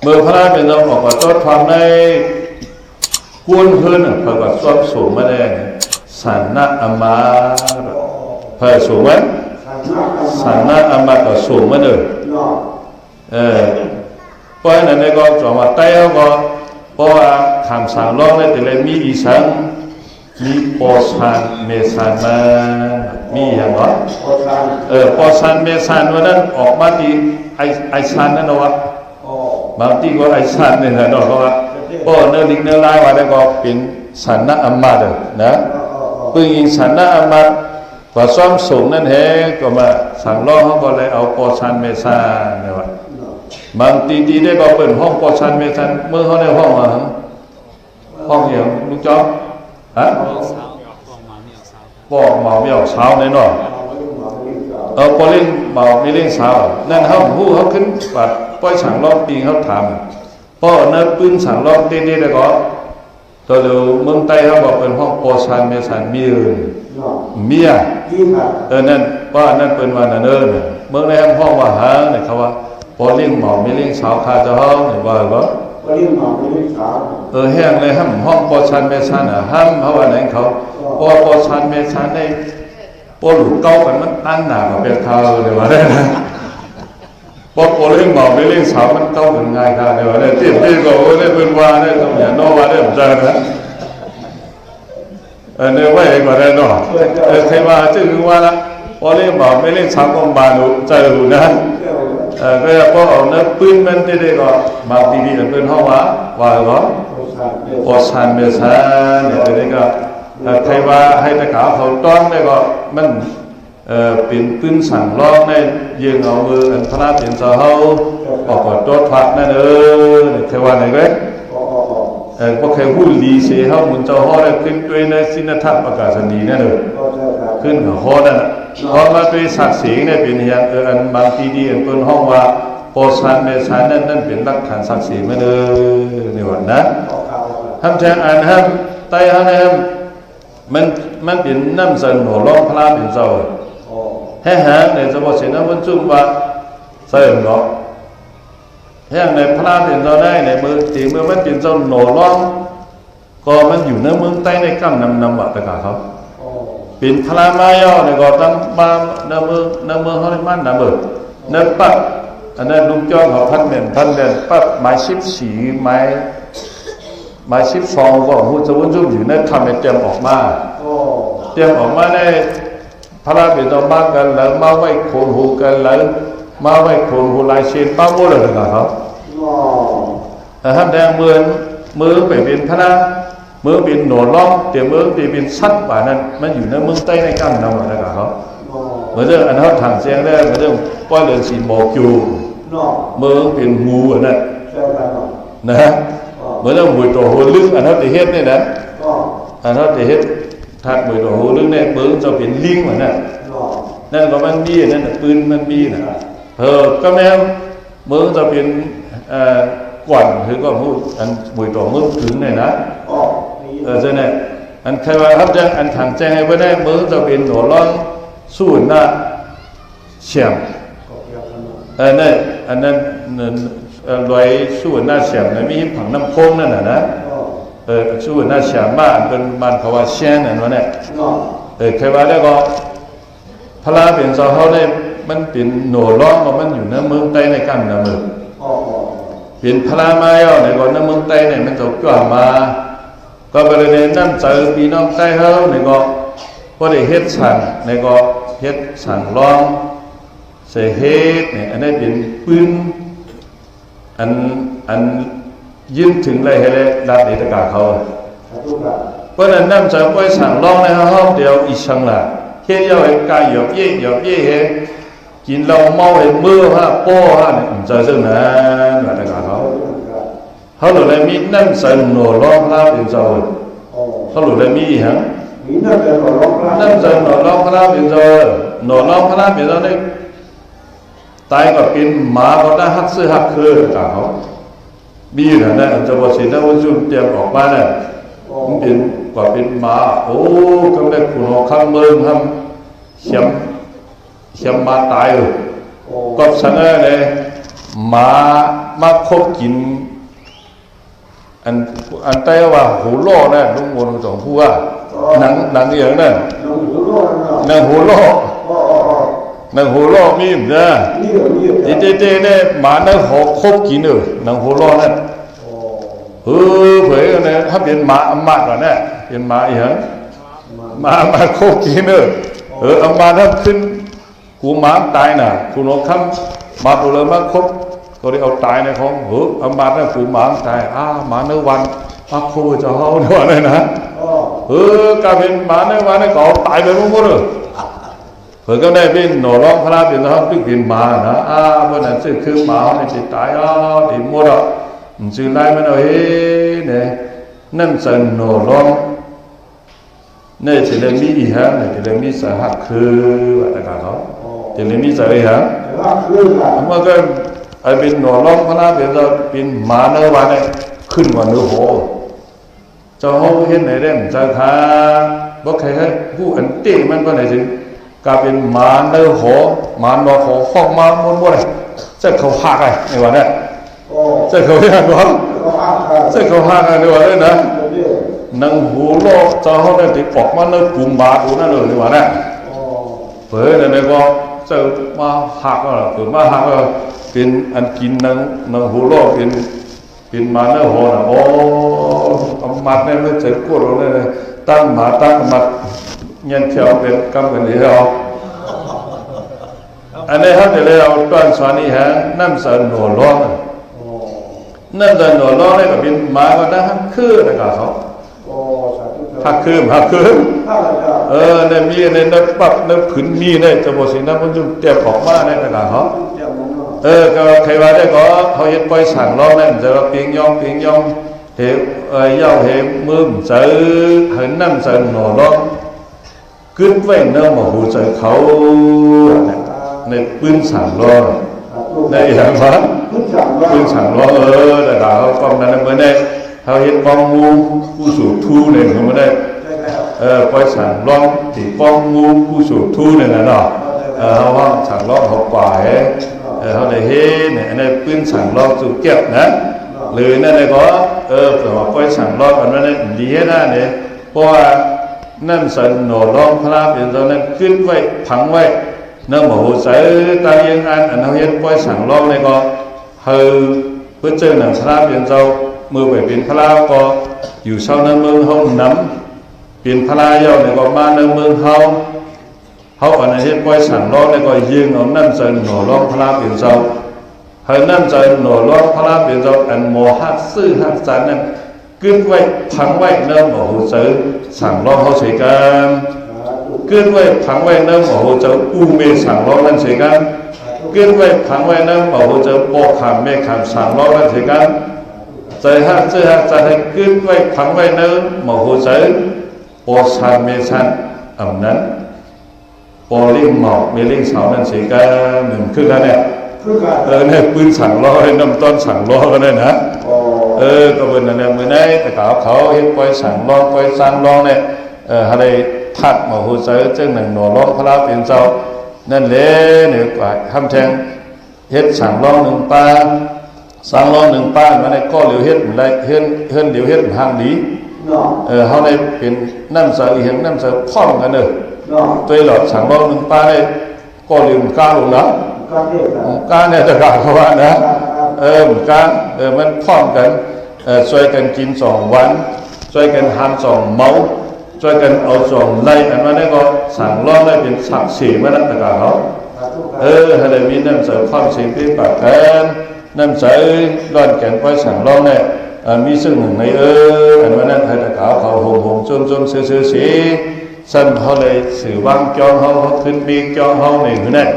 เมื่อพระเป็นเราออกมาต้นความในก้นพื้นเพื่อกับซ้อมสูงมาได้สันนะอมาเพื่อสูงไหมสันนะอมาก็สูงมาเลยเพราะฉะนั้นก็จะมาไต่เขาก็เพราะว่าคำสั่งร้องได้แต่เลยมีอีสังมีปอสันเมสันมามีอย่างไรปอสันเมสันวันนั้นออกมาที่ไอสันนั่นนะวะบางทีก็ไอสันเนี่ยนะเนาะเพราะว่าเนื้อลิงเนื้อลายว่าได้ก็เป็นสันนะอัมมาเด้อนะเพิ่งยิงสันนะอัมมาว่าซ้อมสูงนั่นแฮก็มาสั่งร้องเขาก็เลยเอาปอสันเมสันเนี่ยวะบางทีได้ก็เป็นห้องปอสันเมสันเมื่อเขาได้ห้องอย่างลูกจ๊อบฮะบอกเมาไม่ออกเช้าในนอกพอเล่นเมาไม่เล่นเช้านั่นเขาผู้เขาขึ้นปัดป้อยสั่งรอบปีเขาถามพ่อเนื้อปืนสั่งรอบเต้ๆแล้วก็ตัวเดียวเมืองใต้เขาบอกเป็นห้องปอชันเมสันมี เมียนั่นว่านั่นเป็นวันนั้นเนี่ยเมื่อในห้องว่าหาเนี่ยเขาว่าพอเลี้ยงหมอไม่เลี้ยงสาวคาจะห้องเนี่ยว่าก็เลี้ยงหมอไม่เลี้ยงสาวแห้งเลยห้องปอชันเมชันห้ามเขาว่าไหนเขาปอชันเมชันในปอหลุดเก้ากันมันอันหนากับเป็นเขาเลยว่าได้นะพอเลี้ยงหมอไม่เลี้ยงสาวมันเก้ากันง่ายค่ะเลยว่าได้เตี้ยเตี้ยก็ได้เป็นว่าได้ต้องอย่าโน้ว่าได้ผมจะนะเนี่ยว่าเองก็ได้เนาะใครว่าจึงว่าละพอเลี้ยงหมอไม่เลี้ยงสาวก็บาดูใจหูนะก็จะพอเอาเนื้อปืนมันได้ก็บางทีดีแต่ปืนห้องว่าก็ปอชันเมชันเนี่ยได้ก็ใครว่าให้ตะขาเขาต้องได้ก็มันเป็นปืนสั่งล้อมในยืนเอามืออันพระเป็นเจ้าเขาออกกอดโต๊ะพักนั่นใครว่าไหนก็พวกใครพูดดีเสียเขามุนเจ้าเขาได้ขึ้นด้วยในสินธรรมประกาศนีนั่นขึ้นกับเขานั่นพอมาด้วยศักดิ์ศรีเนี่ยเป็นอย่างอันบางทีดีอันเป็นห้องว่าปอชันเมชันนั่นเป็นหลักฐานศักดิ์ศรีไม่เลยนี่ว่านะทำแทนอันห้ามไต่ห้ามมันเป็นน้ำเสนหัวล้อมพระเป็นเจ้าให้หาในสมบัติเสนาวันจุ่มว่าเสนเนาะให้ในพระเป็นเจ้าได้ในมือตีเมื่อมันเป็นเจ้าหน่อล้อมก็มันอยู่ในเมืองใต้ในกำนำวัดตะกาเขาเป็นพระมาย่อในก็ตั้งบ้านในเมืองเขาในบ้านในเมืองในปักอันนั้นลุงจ้องเขาพันเด่นปักไม้ชิบสีไม้ชิบซองก็หูจะวุ่นจุ่มอยู่ในทำให้เตรียมออกมาในพระเป็นตัวบ้านกันแล้วมาไว้โคนหูกันแล้วมาไว้โคนหูลายเชนป้าโม่เลยนะครับแต่ถ้าแดงมือไปเป็นพระมือเป็นหนวดล้อมเดี๋ยวมือเป็นสัตว์ป่านั้นมันอยู่ในเมืองใต้ในกลางน้ำนะครับเหมือนเรื่องอันนั้นถังเสียงได้เหมือนเรื่องป้อยเรือนสีหมอกอยู่มือเป็นงูอันนั้นนะเหมือนเรื่องมวยตัวหัวลึกอันนั้นจะเฮ็ดเนี่ยนะอันนั้นจะเฮ็ดถัดมวยตัวหัวลึกเนี่ยมือจะเป็นลิงเหมือนนั่นก็มันมีนั่นปืนมันมีนะก็แม้มือจะเป็นกวนคือก็พูดอันมวยตัวมือถึงเนี่ยนะใช่ไหมอันใครว่าครับจังอันถังแจ้งให้ไว้ได้มือจะเป็นหัวร้อนสู้หน้าเฉียมอันนั้นลอยสู้หน้าเฉียมนะมีผังน้ำโค้งนั่นนะสู้หน้าเฉียมบ้านเป็นบ้านเขาว่าเชียนนั่นวะเนี่ยใครว่าได้ก็พระเป็นเจ้าเขาได้มันเป็นหน่ร้อนมันอยู่ในเมืองใต้ในกันนะมือเป็นพระมาย่อในก่อนในเมืองใต้เนี่ยมันจะกลับมาก็บริเวณนั่นเจอพี่น้องใต้เขาในก็พอได้เฮ็ดสั่งในก็เฮ็ดสั่งร้องเสเฮ็ดเนี่ยอันนี้เป็นปืนอันยืนถึงเลยให้เลยดัดในตะกาเขาเพราะนั้นนั่นเจอไปสั่งร้องในห้องเดียวอีช่างละเฮ็ดยาวให้กายหยอกเย่เฮกินเหล้าเมาให้มือฮะโป้ฮะเนี่ยเจอซึ่งนั้นในตะกาเขาหลุดเลยมีนั่นใส่หน่อล้อมพระเป็นเจ้าเขาหลุดเลยมีฮะนั่นใส่หน่อล้อมพระเป็นเจ้าหน่อล้อมพระเป็นเจ้าเนี่ยตายก็เป็นหมาก็ได้ฮักซื้อฮักคือต่างเขามีนะเนี่ยจะบอกสินะว่าจุ่มเตรียมออกมาเนี่ยมันเป็นกว่าเป็นหมาโอ้ก็ได้ขุนหัวข้างเมืองทำเขียมมาตายเลยก็สังเกตเลยหมามาคบกินอันใต้ว่าหูโล่นั่นลุงโมลุงสองผู้ว่าหนังอย่างนั้นหนังหูโล่มีนะเจ๊เนี่ยหมาเนี่ยหอกคบกินเลยหนังหูโล่นั่นเผยกันเนี่ยถ้าเป็นหมาอำมาตย์ก่อนเนี่ยเป็นหมาอีกฮะมาคบกินเลยอำมาตย์ถ้าขึ้นกูหมาตายน่ะคุณเอาคำมาตัวเลยมาคบก็ได้เอาตายในของอำมาตย์นั่นกูหมาตายหมาเนื้อวันมาโคจะเฮาด้วยเลยนะกลายเป็นหมาเนื้อวันนี่ก็ตายไปหมดเลยก็ได้เป็นหน่อร้องพระเป็นเขาตึกเป็นหมานะวันนั้นซึ่งคือหมาเนี่ยติดตายติดหมดสื่อไล่มันเอาเนี่ยนั่นสั่นหน่อร้องเนี่ยจะเรื่องมีอีกฮะเนี่ยจะเรื่องมีสาหัสคือว่าแต่กันเขาจะเรื่องมีสาหัสฮะเมื่อก็ไอ้เป็นหน่อร้องพระเป็นหมาเนื้อวันเนี่ยขึ้นกว่าเนื้อโหเจ้าเขาเห็นในเรื่องเจ้าค่ะ บอกใครให้ผู้อันเต้มันก็ไหนถึงกลายเป็นหมาเนื้อหอหมาหนอหอห้องมาม้วนๆเลยจะเขาหักไงในวันนี้จะเขาหักวะจะเขาหักไงในวันนี้นะนังหูโลกเจ้าเขาได้ติดปอกมาเนื้อกุมบาดูนั่นเลยในวันนี้เผื่อในก็จะมาหักก็เผื่อมาหักก็เป็นอันกินนังหูโลกเป็นมาเนื้อหอนะโอ้มัดเนี่ยไม่เจ็บปวดเลยตั้งมาตั้งมัดเงี้ยเที่ยวเป็นกำกันเดียวอันนี้เขาจะเรียกต้นสวนีฮะน้ำเสนหนูร้อนน้ำเสนหนูร้อนนี่ก็เป็นหมาก็ได้ฮักคือนะครับเขาฮักคือเนี่ยมีในนับปับนับขืนมีเนี่ยจะบอกสินะมันยุ่งเตะออกมาเนี่ยนะครับเขาก็ใครว่าได้ก็เขาเห็นปล่อยสั่งร้อนนั่นจะเราเพียงย่องเหวย่อเหวมือเจอเห็นน้ำเสนหนูร้อนขึ้นไว้เนื้อหมูหูใจเขาในปืนสั่งล้อในอย่างว่าปืนสั่งล้อแต่เราป้องนั้นเมื่อได้เขาเห็นป้องงูผู้สูบทูเนี่ยเขาไม่ได้ปล่อยสั่งล้อที่ป้องงูผู้สูบทูเนี่ยนะเนาะเขาว่าสั่งล้อเขาป่าเขาได้เห็นเนี่ยในปืนสั่งล้อสูบเก็บนะหรือนั่นเลยก็แต่ว่าปล่อยสั่งล้อกันนั้นดีนะเนี่ยเพราะว่านั่นสันโนร้องพระเป็นตอนนั้นขึ้นไว้ผังไว้เนื้อหมูใส่ตายังอันเขาเห็นปล่อยสั่งร้องเลยก็เฮอเพื่อเจอหนังพระเป็นเจ้ามือไปเป็นพระก็อยู่เช่าในเมืองเขาน้ำเป็นพระเย้าเนี่ยก็มาในเมืองเขาอันนั้นเห็นปล่อยสั่งร้องเลยก็ยิงเอานั่นสันโนร้องพระเป็นเจ้าเฮอนั่นสันโนร้องพระเป็นเจ้าอันโมหักซื่อหักจันนั่นขึ้นไว้พังไว้เนื้อหมูเจอสั่งร้องเขาเฉยกันขึ้นไว้พังไว้เนื้อหมูเจออูเมสั่งร้องนั่นเฉยกันขึ้นไว้พังไว้เนื้อหมูเจอโปขามเมขามสั่งร้องนั่นเฉยกันใจฮักจะให้ขึ้นไว้พังไว้เนื้อหมูเจอโปชันเมชันอันนั้นโปลิงหมอกเมลิงเสานั่นเฉยกันหนึ่งขึ้นแล้วเนี่ยเนี่ยปืนสั่งล้อน้ำต้นสั่งล้อก็ได้นะก็เป็นอะไรเมื่อไงแต่เขาเห็นปล่อยสั่งล้อปล่อยสั่งล้อเนี่ยอะไรทัดมาหูเจอเจ้าหนึ่งหน่อล้อพระเป็นเจ้านั่นเลยเนี่ยกว่าทำแทงเฮ็ดสั่งล้อหนึ่งป้าสั่งล้อหนึ่งป้ามาในก็เหลียวเฮ็ดอะไรเฮ็ดเหลียวเฮ็ดทางดีเขาในเป็นน้ำเสือเห็นน้ำเสือพร้อมกันเลยตัวหลอดสั่งล้อหนึ่งป้าได้ก็เหลียวก้าวลงนะก้าวเนี่ยจะกล่าวเขาว่านะก้าวมันพร้อมกันช่วยกันกิน2 วันช่วยกันทำ2 เมาช่วยกันเอา2 ไล่อันนั้นก็สั่งล้อได้เป็นสัก4มาแล้วแต่กล่าวเขาให้ได้มีน้ำเสือพร้อมสิ่งที่ปากกันน้ำเสือร้อนแก่นไว้สั่งล้อเนี่ยมีซึ่งหนึ่งในอันนั้นให้แต่กล่าวเขาหงจนซื้อสีสั้นเขาเลยสื่อวางจองเขาขึ้นมีจองเขาหนึ่งเนี่ย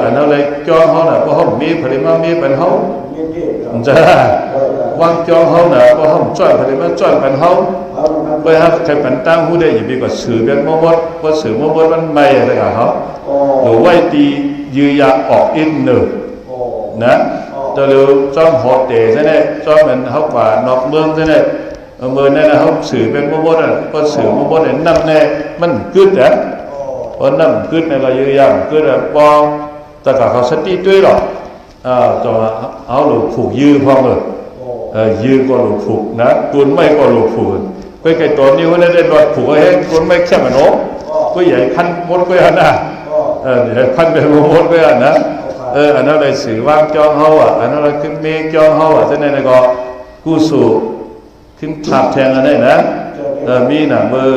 อันนั้นเลยจองเขาน่ะเพราะเขามีผลิตมามีเป็นเขาจะวางจองเขาน่ะเพราะเขาจ้อยผลิตมาจ้อยเป็นเขาไปหาใครเป็นตั้งผู้ได้อยู่ดีกว่าสื่อเป็นมดเพราะสื่อมดมันไม่อะไรกับเขาหรือไว้ตียือยาออกอินหนึ่งนะจะเร็วจ้องหอเตะใช่ไหมจ้องเป็นเขาป่านอกเมืองใช่ไหมเมื่อนั้นเขาสื่อเป็นมดเพราะสื่อมดเนี่ยนั่นแน่มันกึศนะเพราะนั่นกึศเนี่ยก็ยือยากึศแบบปองแต่กับเขาสติด้วยหรอกจะเอาหลุดผูกยื้อพร้อมเลยยื้อก็หลุดผูกนะกุนไม่ก็หลุดผูกไปไก่ตัวนี้ว่าได้หลุดผูกไอ้กุนไม่แค่มันโน้ก็ใหญ่ขั้นมดก็ยันนะใหญ่ขั้นเป็นมดก็ยันนะอันนั้นเลยสื่อว่างจองเขาอันนั้นเลยขึ้นเมฆจองเขาเช่นนั้นก็กู้สู่ขึ้นทับแทงอันนี้นะมีน่ะมือ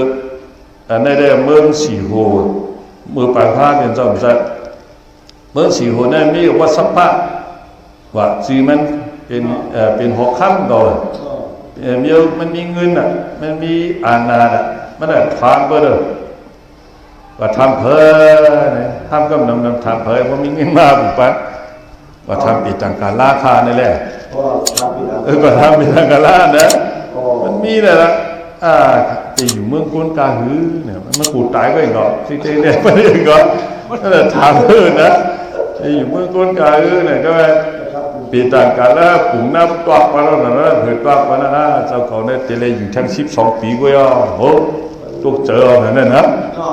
อันนี้ได้เมืองสีโหมือปางผ้าเป็นเจ้าจัดเมืองสีโหนั่นมีวัดสัพพะว่าจีมันเป็นหกค่ำก่อนมันมีเงินอ่ะมันมีอาณาอ่ะมันได้ทางเบอร์ว่าทำเพอทำก็นำทำเพอเพราะมีเงินมากปุ๊บปั๊บว่าทำปีต่างการราคานี่แหละก็ทำปีต่างการรานะมันมีเลยละจะอยู่เมืองกุนกาหือเนี่ยมันกูตายก็อีกหรอกที่เนี่ยไม่ได้อีกหรอกนั่นแหละถามนะจะอยู่เมืองกุนกาหือเนี่ยก็แบบปีต่างกันแล้วกลุ่มน้ำตัวมาแล้วนะเผื่อตัวมาแล้วเจ้าเขาเนี่ยเตะเลยอยู่ทั้ง12 ปีก็ยังโห tục chờ rồi nên hả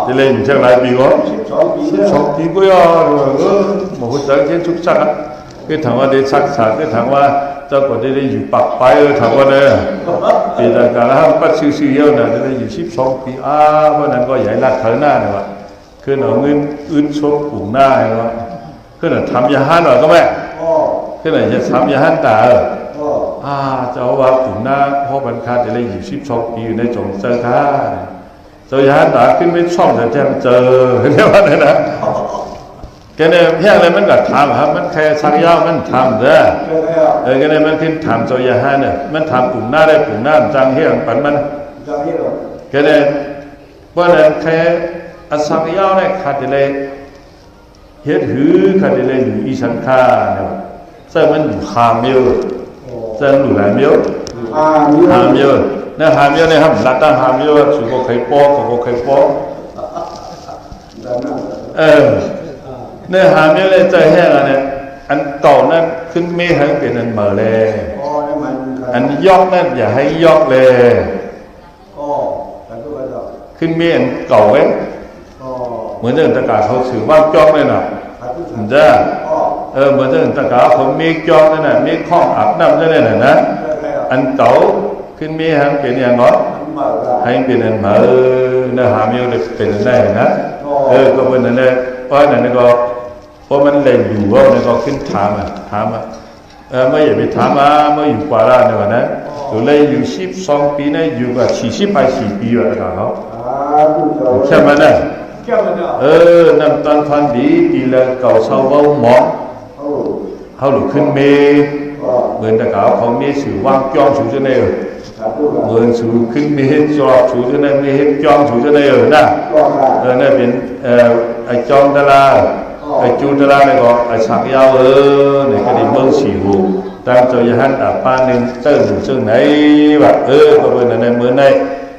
thì lên chắc lại bị có 12 ปีแล้ว chọc tí có rồi một hồi tới kiến trúc sắc á cái thằngว่าได้sắc sắc cái thằngว่าเจ้าก็ได้อยู่ปักไปถามว่าเนี่ยปีแต่การห้ามปัดซื่อๆเยอะนะได้อยู่12 ปีเพราะนั้นก็ใหญ่รักเธอหน้าเนี่ยวะคือเอาเงินอื่นชกปุ่มหน้าเนี่ยวะคือทำยาฮันหน่อยก็แม่คือจะทำยาฮันตาเจ้าว่าปุ่มหน้าพ่อบรรคาจะได้อยู่12 ปีในจงเจอข้าเจ้ายาฮันตาขึ้นไม่ช่องแต่แจ้งเจอเนี่ยว่าเนี่ยนะแกเนี่ยเพียงอะไรมันก็ทำครับมันแค่สักยาวมันทำเด้อแกเนี่ยมันขึ้นทำเจ้ายาฮันเนี่ยมันทำปุ่มหน้าได้ปุ่มหน้าจังเฮียงปันมันแกเนี่ยเพราะนั้นแค่สักยาวเนี่ยขาดเลยเฮ็ดหือขาดเลยอยู่อีสันคาเนี่ยเจ้ามันอยู่หามเยอะเจ้าอยู่หลายเยอะหามเยอะเนี่ยหามเยอะเนี่ยครับรัดตั้งหามเยอะสุโขทัยปอสุโขทัยปอเนี่ยหามเยอะเลยใจแห้งเนี่ยอันเก่านั่นขึ้นเมฆให้เป็นอันเหม่อเลยอันยอกนั่นอย่าให้ยอกเลยขึ้นเมฆอันเก่าเว้ยเหมือนเรื่องตะกาเขาถือว่าจอกเลยนะมันจะเหมือนเรื่องตะกาเขาเมฆจอกนั่นน่ะเมฆข้องอาบน้ำนั่นน่ะนะอันเก่าขึ้นเมฆให้เป็นอย่างน้อยให้เป็นอันเหม่อเนื้อหามเยอะเลยเป็นอันได้นะก็เป็นอันนั้นเพราะนั่นก็เพราะมันเลยอยู่ว่ามันก็ขึ้นถามไม่อย่าไปถามไม่อยู่กว่าละเนี่ยวันนั้นอยู่เลยอยู่12 ปีนะอยู่กับ40 ปีว่าเขาแค่มันนะน้ำตาลพันดีปีละเก่าเศร้าเบาหมองเขาหลุดขึ้นเมฆเหมือนแต่เขาเมฆสื่อว่างจ้องสู่จะเนี่ยเหมือนสู่ขึ้นเมฆจอบสู่จะเนี่ยเมฆจ้องสู่จะเนี่ยนะนั่นเป็นไอจอมดาราไอจูดาราเนี่ยก็ไอสักยาวเนี่ยก็ได้เมืองสีหูตามเจ้าฮันป้าหนึ่งเจ้าหนึ่งซึ่งไหนแบบก็เป็นในเมืองใน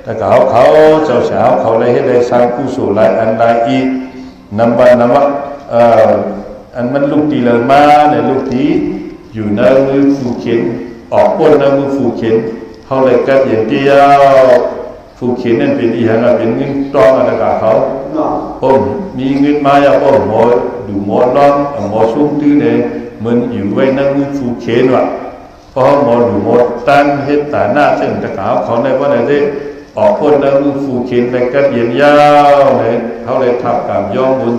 แต่เขาเจ้าสาวเขาเลยให้ได้สร้างกุศลหลายอันหลายอีกนำว่าอันมันลูกตีเลยมาในลูกตีอยู่ในมือฟูเข็นออกพ้นในมือฟูเข็นเขาเลยกัดอย่างเดียวฟูเข็นนั่นเป็นอีหังเป็นเงินตองอะไรกับเขาผมมีเงินมาอย่างผมหมอดูหมอร้อนหมอชุ่มตื้อเนี่ยมันอยู่ไว้ในมือฟูเข็นว่ะเพราะหมอดูหมอตั้งเฮ็ดตาหน้าเส้นตะขาวเขาในว่าไหนได้ออกพ้นในมือฟูเข็นแต่กัดอย่างยาวเนี่ยเขาเลยทับกับย่องบน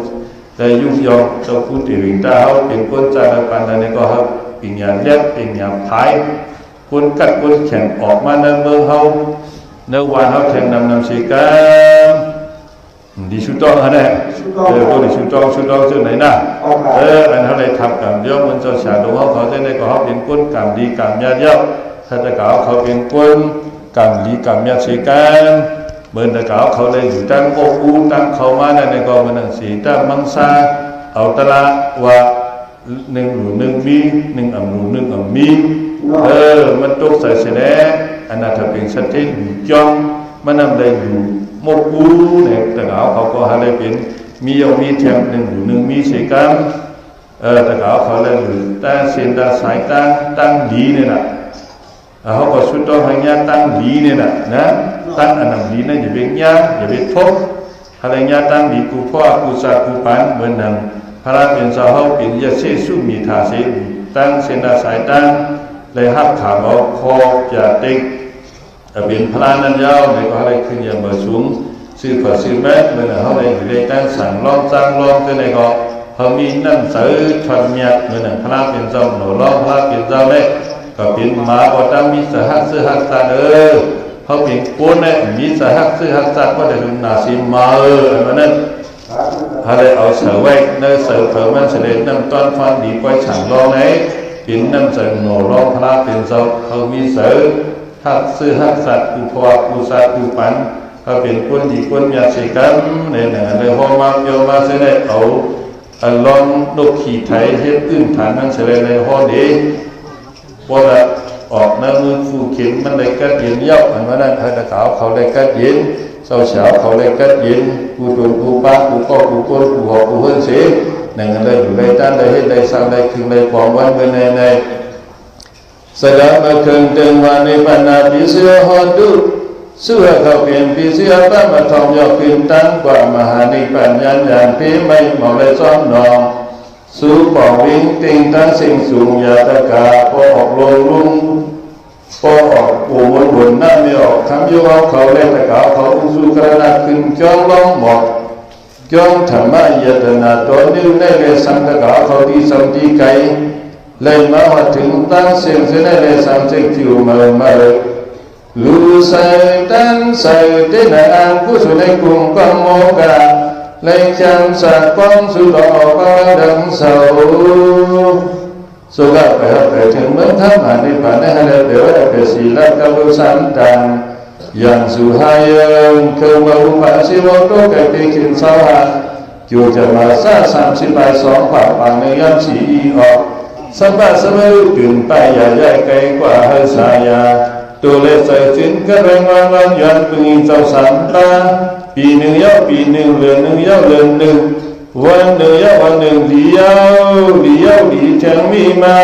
แต่ยุ่งยองเจ้าผู้ตีวิงตาเขาเป็นคนใจละปันนั่นก็ครับเป็นอย่างเล็กเป็นอย่างพายคนกัดคนแข่งออกมาในเมืองเขาในวันเขาแข่งนำสีกันดีชุดต้องฮะเนี่ยก็ดีชุดต้องเจ้าไหนนะอันเขาเลยทับกับย่อมันเจ้าชาดงเขาได้ในก็เขาเป็นคนกรรมดีกรรมยาเย้าถ้าแต่เขาเป็นคนกรรมดีกรรมยาสีกันเหมือนแต่เขาเลยอยู่ตั้งโอ้กูตั้งเขามาในก็มันนั่งสีตั้งมังซาเอาตละว่า1 หลู 1 มี1 อ่ำ หลู 1 อ่ำ มีมันตกใส่เสน่ห์อันนั้นถ้าเป็นสัตว์ที่อยู่จ้องมันนำได้อยู่หมดกูเนี่ยแต่เขาก็หาได้เป็นมีเอามีแถม1 หลู 1 มีเสกันแต่เขาเลยอยู่ตั้งเส้นตาสายตั้งดีเนี่ยนะเขาก็สุดต้องให้ญาตั้งดีเนี่ยนะตั้งอันนั้นดีนะอย่าเป็นญาอย่าเป็นทบอะไรญาตั้งดีกูพ่อกูสัตว์กูปันเหมือนนั้นพระเป็นสาวเป็นยาเสสุมีธาเสตั้งเส้นตาสายตั้งเลยหักขาเอาคอจะติกเป็นพระนั้นยาวในก็อะไรขึ้นอย่างเบอร์สูงซื้อขอซื้อแม่เหมือนเขาเลยอยู่ในตั้งสั่งร้องจ้างร้องก็ในก็เขามีนั่นเสือชนเมียเหมือนพระเป็นเจ้าหนูร้องพระเป็นเจ้าเนี่ยก็เป็นมาบ่ตั้งมีสหัสซื้อหักษาเขาเป็นคนเนี่ยมีสหัสซื้อหักษาก็ได้ดูนาซิมาอันนั้นอะไรเอาเสือไว้ในเสือเผื่อมันเสด็จน้ำต้นฟันดีกว่าฉันร้องไหนเป็นน้ำเสือหนูร้องพระเป็นเจ้าเขามีเสือหักซื้อหักษากูพอกูสัตกูปันเขาเป็นคนดีคนอยากเสกันเนี่ยเลยพอมาโยมาเสด็จเอาลองนกขี่ไถเฮ็ดอื่นฐานมันเสด็จในห้อดีพอละออกน้ำมือฟูเข็มมันเลยกัดเย็นเย้าอันนั้นเธอตะขาวเขาเลยกัดเย็นเสาเฉาเขาเลยกัดเย็นกูโดนกูป้ากูก็กูก้นกูหอกกูเฮิร์นเสียนั่นเลยอยู่เลยตั้งเลยให้เลยสั่งเลยคือเลยปองวันเมื่อในสลับมาเคิงเดินวันในปัญหาพิเศษฮอดุ เสื้อเขาเปลี่ยนปีเสื้อป้ามาทองยอกขึ้นตั้งกว่ามหานิปัญญาญาณพี่ไม่หมอกเลยซ้อมนองสู้ปอกวิ่งติงตั้งสิ่งสูงยาตะกาพอออกลงลุ่งพอออกปูมนบนหน้าไม่ออกคำยุเอาเขาเล่ตะกาเขาอุ้งสู้กระนาขึ้นจ้องล้องหมอกจ้องธรรมะยตนาตัวนิ้วในเลยสังตะกาเขาที่สัมที่ไกเลยมาว่าถึงตั้งเสียงเสนเลยสัมเสกผิวมาลูใส่ตันใส่เต้นอ่างผู้สุดในกลุ่มกองโมกาเลยจำสักกองสุดอกดังเสาสุกัดไปถึงเมืองธรรมะนิพพานให้เราเดี๋ยวไปศีลกับบุสันตังอย่างสุหายังคือมาอุปาสิวโตกับปีขินสาวหาอยู่จะมาซา32ผ่าปางในยามสีออกสัมปะสมัยตื่นไปอย่าใหญ่ไกลกว่าให้สายาตัวเล็กใส่ชิ้นก็แรงวันยันพึ่งเจ้าสันตาปีหนึ่งยาวปีหนึ่งเดือนหนึ่งยาวเดือนหนึ่งวันหนึ่งยาววันหนึ่งดียาวดีแทงมีมา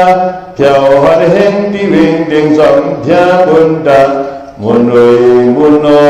เพียวหัดเห็นที่วิ่งเด้งสอนยาบนดามุนเลยมุนนอ